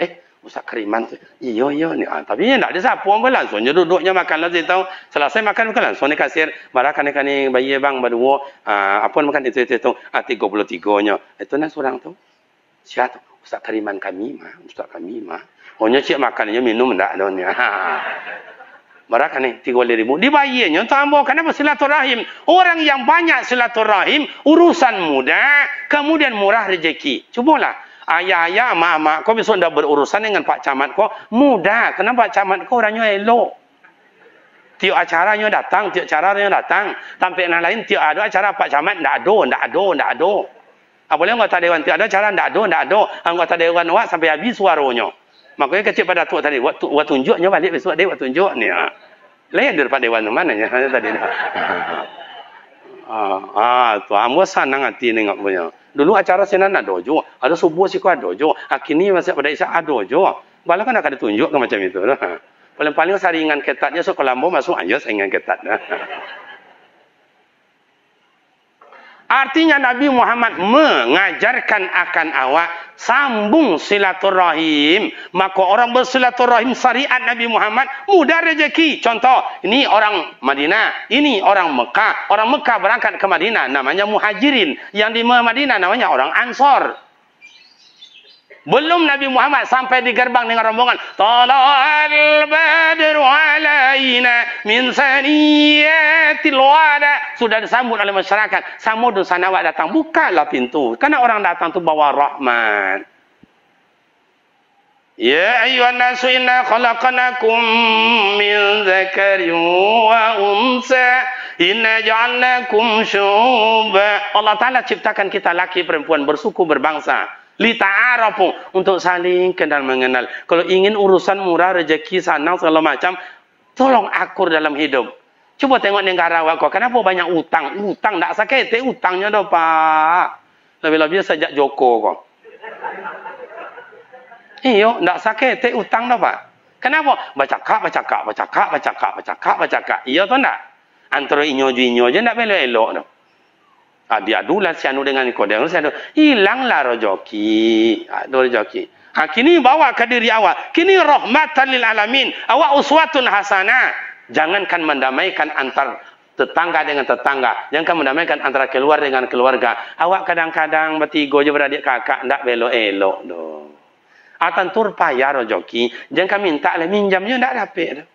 Ustaz Kariman tu. Iya ni. Tapi ni tak ada siapa pun langsungnya duduknya makan lah situ. Selesai makan bukan langsung ni kasir. Marah kan ni bayi bang berdua. Apa makan itu. 33-nya. Itu nak seorang tu. Siapa tu? Ustaz Kariman kami mah. Ustaz kami mah. Ohnya cik makannya minum tak ada ni. Marah kan ni 3.000. Dibayarnya tambah kenapa silaturahim. Orang yang banyak silaturahim urusan mudah, kemudian murah rezeki. Cubalah ayah-ayah, mak-mak kau besok dah berurusan dengan Pak Camat kau mudah. Kenapa Pak Camat kau orangnya elok. Tiap acaranya datang, tiap caranya datang. Sampai yang lain tiap ada acara Pak Camat ndak ada. Boleh anggota dewan tiap ada acara ndak ada. Anggota dewan awak sampai habis suaranya. Makanya kecil pada Datuk tadi, waktu tunjuknya balik besok dia waktu tunjuk ni. Lain daripada dewan mana nya tadi. Tu ambo senang hati nengok punya. Dulu acara sinan ada jo, ada subuh sih kau ada jo. Kini masih pada Isyak ada jo. Balau kan akan ditunjuk ke macam itu. Paling-paling saringan ketatnya so kalau mau masuk aja saringan ketat. Artinya Nabi Muhammad mengajarkan akan awak sambung silaturahim. Maka orang bersilaturahim syariat Nabi Muhammad mudah rezeki. Contoh, ini orang Madinah, ini orang Mekah. Orang Mekah berangkat ke Madinah namanya muhajirin. Yang di Madinah namanya orang Ansor. Belum Nabi Muhammad sampai di gerbang dengan rombongan. Tala'al badru alaina min saniyatil wada. Sudah disambut oleh masyarakat. Samudun sanawat datang. Bukalah pintu. Karena orang datang tu bawa rahmat. Ya ayyuhan nasu inna khalaqnakum min dzakarin wa unsa. Inna ja'alnakum syu'uban. Allah Ta'ala ciptakan kita laki perempuan bersuku berbangsa. Lita'arafu, untuk saling kenal mengenal. Kalau ingin urusan murah, rezeki, senang, segala macam, tolong akur dalam hidup. Coba tengok negara awak kau. Kenapa banyak utang? Utang tak sakit, utangnya dah Pak. Lebih-lebih sejak Joko kau. Iyo, tak sakit, utang dah Pak. Kenapa? Baca-kak. Iya tu tak? Antara inyo-inyo je tak belok-elok dah. Diadulah si anu dengan Nikodemus, hilanglah rezeki. Rezeki. Kini bawa ke diri awak. Kini rahmatan lil alamin. Awak uswatun hasanah. Jangankan mendamaikan antar tetangga dengan tetangga. Jangan mendamaikan antara keluarga dengan keluarga. Awak kadang-kadang bertiga je beradik kakak, ndak belok-elok doh. Atantur payah rezeki. Jangan minta lah minjamnya ndak dapat dah.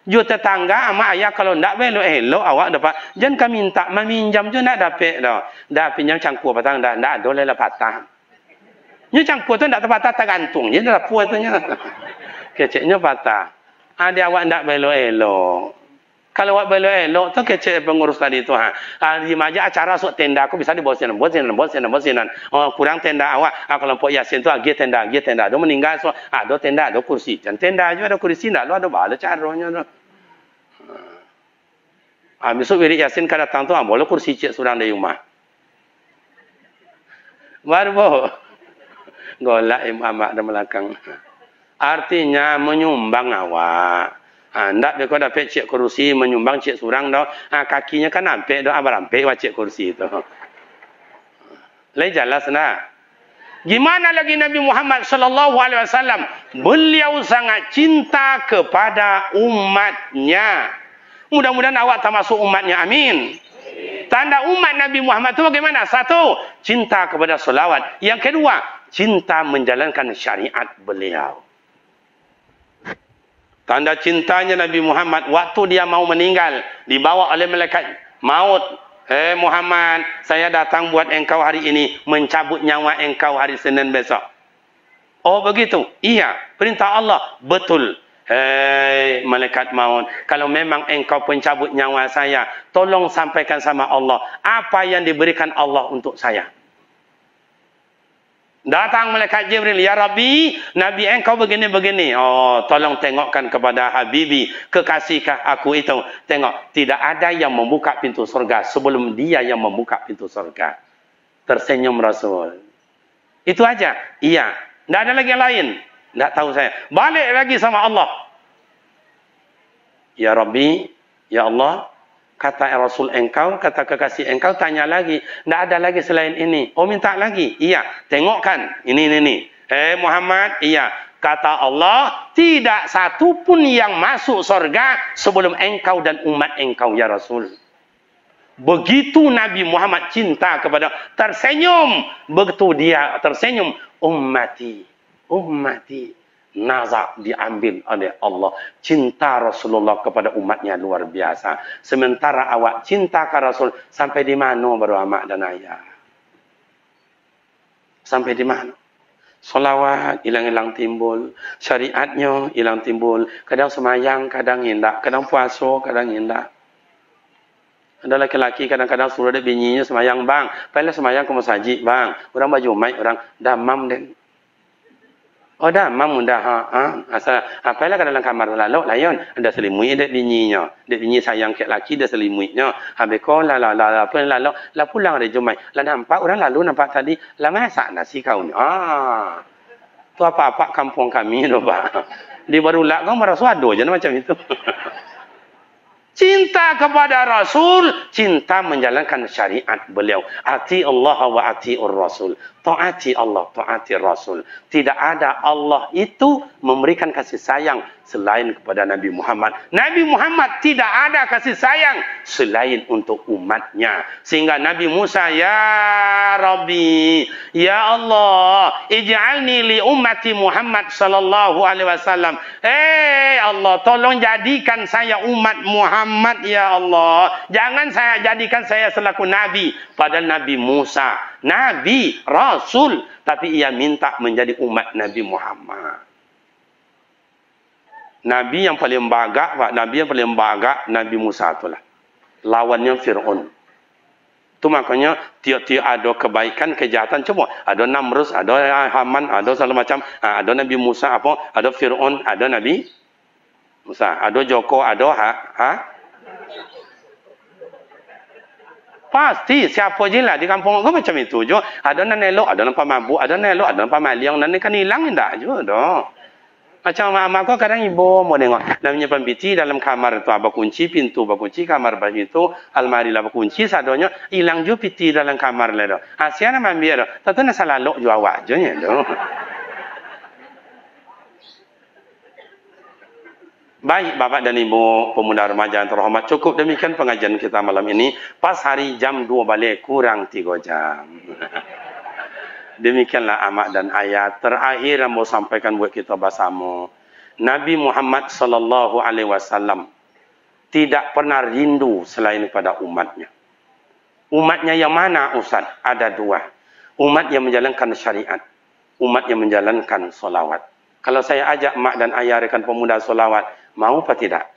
Ju tetangga ama ayah kalau ndak belok-elok awak dapat. Jangan kami minta meminjam je ndak dapat dah. Dah pinjam cangkul patang dah ndak ada lah patah. Nya cangkul tu ndak terpatah tergantung je dah puas tu nya. Keceknya patah. Ada awak ndak belok-elok. Kalau awak belok-elok tu kecek pengurus tadi tu di maja acara sok tenda aku bisa dibosin. Oh kurang tenda awak. Kelompok Yasin tu agi tenda. Do meninggal so ada tenda, ada kursi. Jangan tenda aja ada kursi ndak lo ada bala caranya tu. Besok wirid Yasin kan datang tu boleh kursi cik surang dari rumah. Baru boh. Golak Muhammad dalam belakang. Artinya menyumbang awak. Ndak beko dapat cik kursi menyumbang cik surang dah. Kakinya kan nampek dah abarampek wa cik kursi tu. Lai jelas nah. Gimana lagi Nabi Muhammad sallallahu alaihi wasallam? Beliau sangat cinta kepada umatnya. Mudah-mudahan awak termasuk umatnya. Amin. Tanda umat Nabi Muhammad itu bagaimana? Satu, cinta kepada selawat. Yang kedua, cinta menjalankan syariat beliau. Tanda cintanya Nabi Muhammad, waktu dia mau meninggal, dibawa oleh malaikat maut. Muhammad, saya datang buat engkau hari ini, mencabut nyawa engkau hari Senin besok. Oh begitu? Iya, perintah Allah. Betul. Hei malaikat maut, kalau memang engkau pencabut nyawa saya, tolong sampaikan sama Allah apa yang diberikan Allah untuk saya. Datang malaikat Jibril, ya Rabbi, Nabi engkau begini-begini. Oh, tolong tengokkan kepada Habibi, kekasihkah aku itu. Tengok, tidak ada yang membuka pintu surga sebelum dia yang membuka pintu surga. Tersenyum Rasul. Itu aja. Iya, tidak ada lagi yang lain. Tidak tahu saya. Balik lagi sama Allah. Ya Rabbi, ya Allah, kata Rasul engkau, kata kekasih engkau, tanya lagi. Tidak ada lagi selain ini. Oh minta lagi. Iya, tengokkan. Ini. Muhammad, iya. Kata Allah, tidak satu pun yang masuk surga sebelum engkau dan umat engkau ya Rasul. Begitu Nabi Muhammad cinta kepada, tersenyum. Begitu dia tersenyum, ummati. Nazak diambil oleh Allah. Cinta Rasulullah kepada umatnya luar biasa. Sementara awak cinta ke Rasul, sampai di mana baru amak dan ayah? Sampai di mana? Solawat hilang-hilang timbul. Syariatnya hilang timbul. Kadang semayang, kadang hindak. Kadang puasa, kadang hindak. Ada laki-laki kadang-kadang suruh dia bininya semayang, bang. Padahal semayang ke masjid, bang. Orang baju mai, orang damam dan oh dah, mam dah asal apalah dalam kamar lalu layon ada selimut dek bininya. Dek bini sayang ke laki dia selimutnya. Habis kau la pulang hari Jumaat. La nampak orang lalu nampak tadi la masak nasi kau ni. Tu apa-apa kampung kami tu Pak. Di Barulat kau merasa ada je macam itu. Cinta kepada Rasul, cinta menjalankan syariat beliau. Ati Allah wa ati'ur Rasul. Taati Allah, taati Rasul. Tidak ada Allah itu memberikan kasih sayang selain kepada Nabi Muhammad. Nabi Muhammad tidak ada kasih sayang selain untuk umatnya. Sehingga Nabi Musa, ya Rabbi, ya Allah, ij'alni li ummati Muhammad sallallahu alaihi wasallam. Allah, tolong jadikan saya umat Muhammad ya Allah. Jangan saya jadikan saya selaku nabi. Padahal Nabi Musa, nabi, rasul, tapi ia minta menjadi umat Nabi Muhammad. Nabi yang paling bagak, Pak, Nabi yang paling bagak Nabi Musa itulah. Lawannya Fir'aun. Itu makanya tiap-tiap ada kebaikan, kejahatan semua. Ada Namrus, ada Haman, ada segala macam. Ada Nabi Musa, ada Fir'aun, ada Nabi Musa. Ada Joko, ada Pasti siapa je lah di kampung kau macam itu je. Ada nan elok, ada nan pemabuk, ada nan elok, ada nan pemaliang, nan kan hilang tak je dah. Macam mak kau kadang ibu mau tengok. Namanya pembiti dalam kamar tu apa kunci, pintu apa kunci, kamar apa pintu, almari lah apa kunci, sadonya hilang je piti dalam kamar lah dah. Asia nak ambil dah. Tentu nak salah lok je awak je nya dah. Baik Bapak dan Ibu pemuda remaja yang terhormat, cukup demikian pengajian kita malam ini. Pas hari jam 2 balik kurang 3 jam. Demikianlah amak dan ayat terakhir yang mau sampaikan buat kita bersama. Nabi Muhammad sallallahu alaihi wasallam tidak pernah rindu selain pada umatnya. Umatnya yang mana Ustaz? Ada dua. Umat yang menjalankan syariat, umat yang menjalankan solawat. Kalau saya ajak mak dan ayah rekan pemuda solawat, mau apa tidak?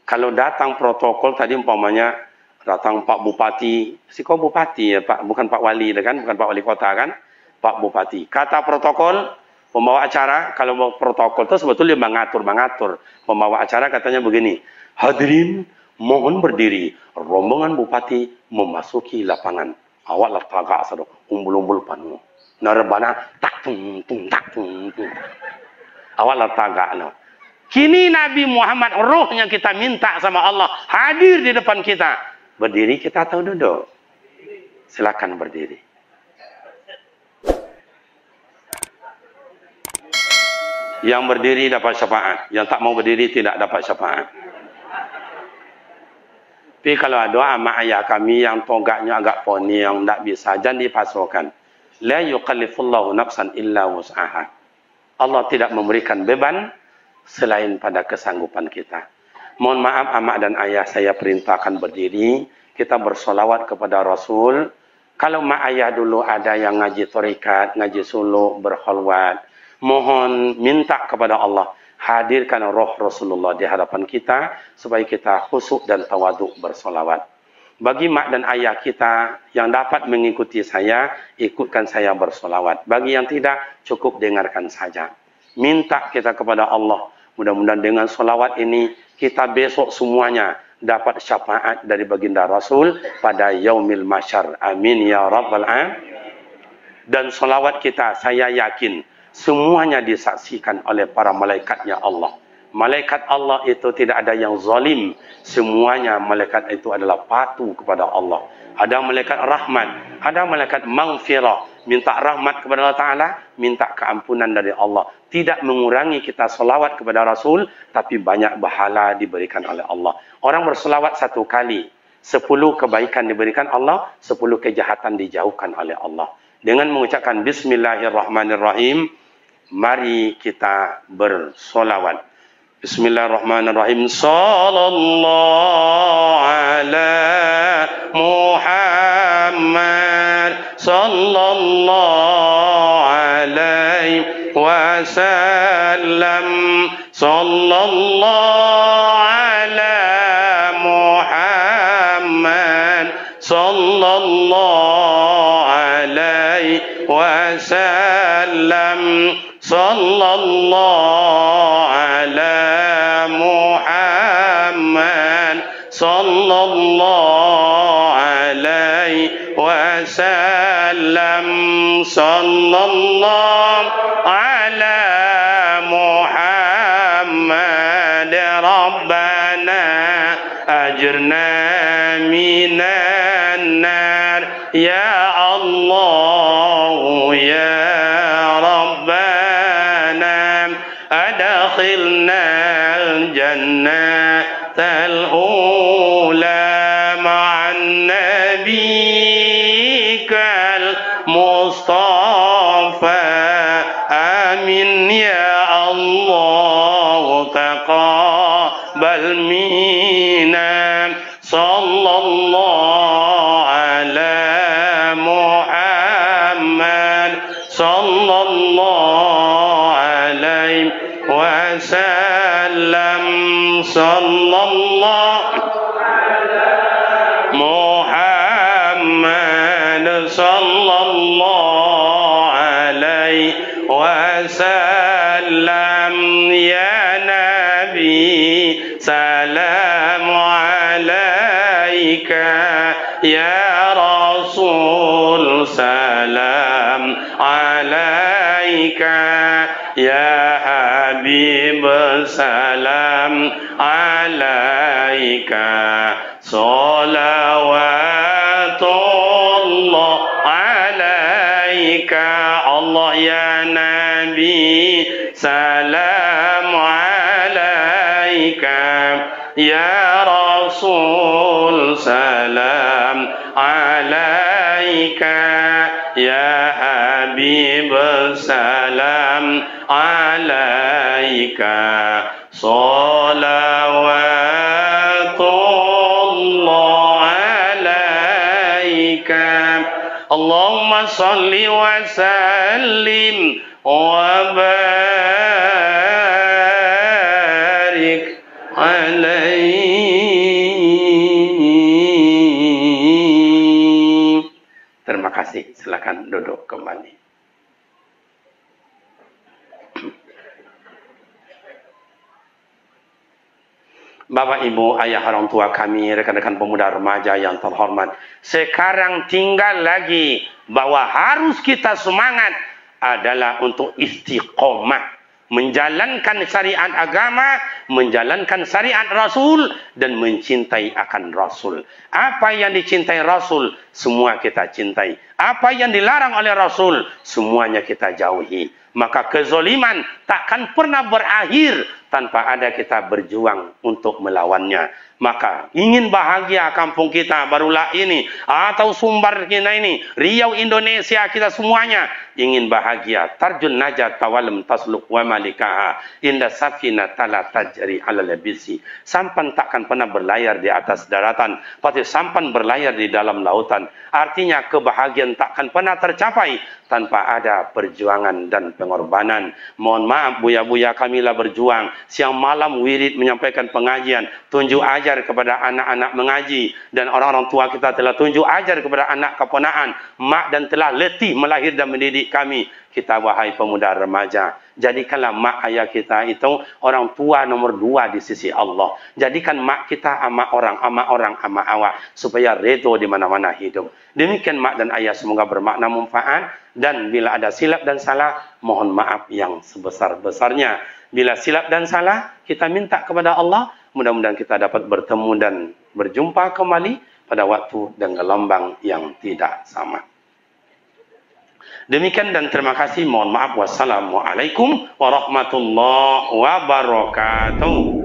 Kalau datang protokol tadi umpamanya datang Pak Bupati, si kau Bupati ya Pak, bukan Pak Wali kan, bukan Pak Wali Kota kan, Pak Bupati. Kata protokol, pembawa acara, kalau protokol itu sebetulnya mengatur. Pembawa acara katanya begini, hadirin mohon berdiri, rombongan Bupati memasuki lapangan. Awak latagak sadok, umbul-umbul panu. Narbana tak tung tak tung. Awak latagak no. Kini Nabi Muhammad, rohnya kita minta sama Allah hadir di depan kita. Berdiri kita atau duduk? Silakan berdiri. Yang berdiri dapat syafaat, yang tak mau berdiri tidak dapat syafaat. Tapi kalau ada amak ayah kami yang tonggaknya agak poni, yang tak bisa, jangan dipasukan. La yukallifullahu nafsan illa wus'aha. Allah tidak memberikan beban selain pada kesanggupan kita. Mohon maaf amak dan ayah, saya perintahkan berdiri. Kita bersolawat kepada Rasul. Kalau mak ayah dulu ada yang ngaji tarikat, ngaji suluk, berkholwat, mohon minta kepada Allah hadirkan roh Rasulullah di hadapan kita supaya kita khusyuk dan tawaduk bersolawat. Bagi mak dan ayah kita yang dapat mengikuti saya, ikutkan saya bersolawat. Bagi yang tidak, cukup dengarkan saja. Minta kita kepada Allah. Mudah-mudahan dengan solawat ini, kita besok semuanya dapat syafaat dari baginda Rasul pada yaumil masyar. Amin ya rabbal alamin. Dan solawat kita, saya yakin, semuanya disaksikan oleh para malaikatnya Allah. Malaikat Allah itu tidak ada yang zalim. Semuanya malaikat itu adalah patuh kepada Allah. Ada malaikat rahmat, ada malaikat maghfirah. Minta rahmat kepada Allah Ta'ala, minta keampunan dari Allah. Tidak mengurangi kita solawat kepada Rasul, tapi banyak pahala diberikan oleh Allah. Orang bersolawat 1 kali, 10 kebaikan diberikan Allah, 10 kejahatan dijauhkan oleh Allah. Dengan mengucapkan Bismillahirrahmanirrahim, mari kita bersolawat. Bismillahirrahmanirrahim. Sallallahu ala Muhammad sallallahu alaihi wasallam. Sallallahu ala Muhammad sallallahu alaihi wasallam. Sallallahu ala Muhammad sallallahu alaihi wasallam. Sallallahu أجرنا من النار يا الله يا ربنا أدخلنا الجنة الأولى مع نبيك المصطفى آمين يا الله تقبل منا صلى الله على محمد صلى الله عليه وسلم صلى الله محمد صلى الله عليه وسلم يا نبي سلام عليك يا رسول سلام عليك يا حبيب سلام عليك صلوات الله عليك الله يا نبي سلام عليك يا رسول سلام عليك يا حبيب سلام عليك صلوات الله عليك اللهم صل وسلم وبارك عليه. Terima kasih, silakan duduk kembali. Bapak, Ibu, ayah, orang tua kami, rekan-rekan pemuda remaja yang terhormat, sekarang tinggal lagi bahwa harus kita semangat adalah untuk istiqomah, menjalankan syariat agama, menjalankan syariat Rasul, dan mencintai akan Rasul. Apa yang dicintai Rasul, semua kita cintai. Apa yang dilarang oleh Rasul, semuanya kita jauhi. Maka kezoliman takkan pernah berakhir tanpa ada kita berjuang untuk melawannya. Maka ingin bahagia kampung kita barulah ini, atau Sumbar kita ini, Riau Indonesia kita semuanya ingin bahagia. Tarjun najat tawalam tasluk wa malikaha inda safina tala tajri ala labisi. Sampan takkan pernah berlayar di atas daratan, pasti sampan berlayar di dalam lautan. Artinya kebahagiaan takkan pernah tercapai tanpa ada perjuangan dan pengorbanan. Mohon maaf buya-buya kamilah berjuang siang malam wirid menyampaikan pengajian, tunjuk ajar kepada anak-anak mengaji, dan orang-orang tua kita telah tunjuk ajar kepada anak keponaan, mak, dan telah letih melahir dan mendidik kami. Kita wahai pemuda remaja, jadikanlah mak ayah kita itu orang tua nomor 2 di sisi Allah. Jadikan mak kita ama orang, ama awak, supaya redho di mana-mana hidup. Demikian mak dan ayah, semoga bermakna manfaat, dan bila ada silap dan salah, mohon maaf yang sebesar-besarnya. Bila silap dan salah, kita minta kepada Allah, mudah-mudahan kita dapat bertemu dan berjumpa kembali pada waktu dan gelombang yang tidak sama. Demikian dan terima kasih. Mohon maaf. Wassalamualaikum warahmatullahi wabarakatuh.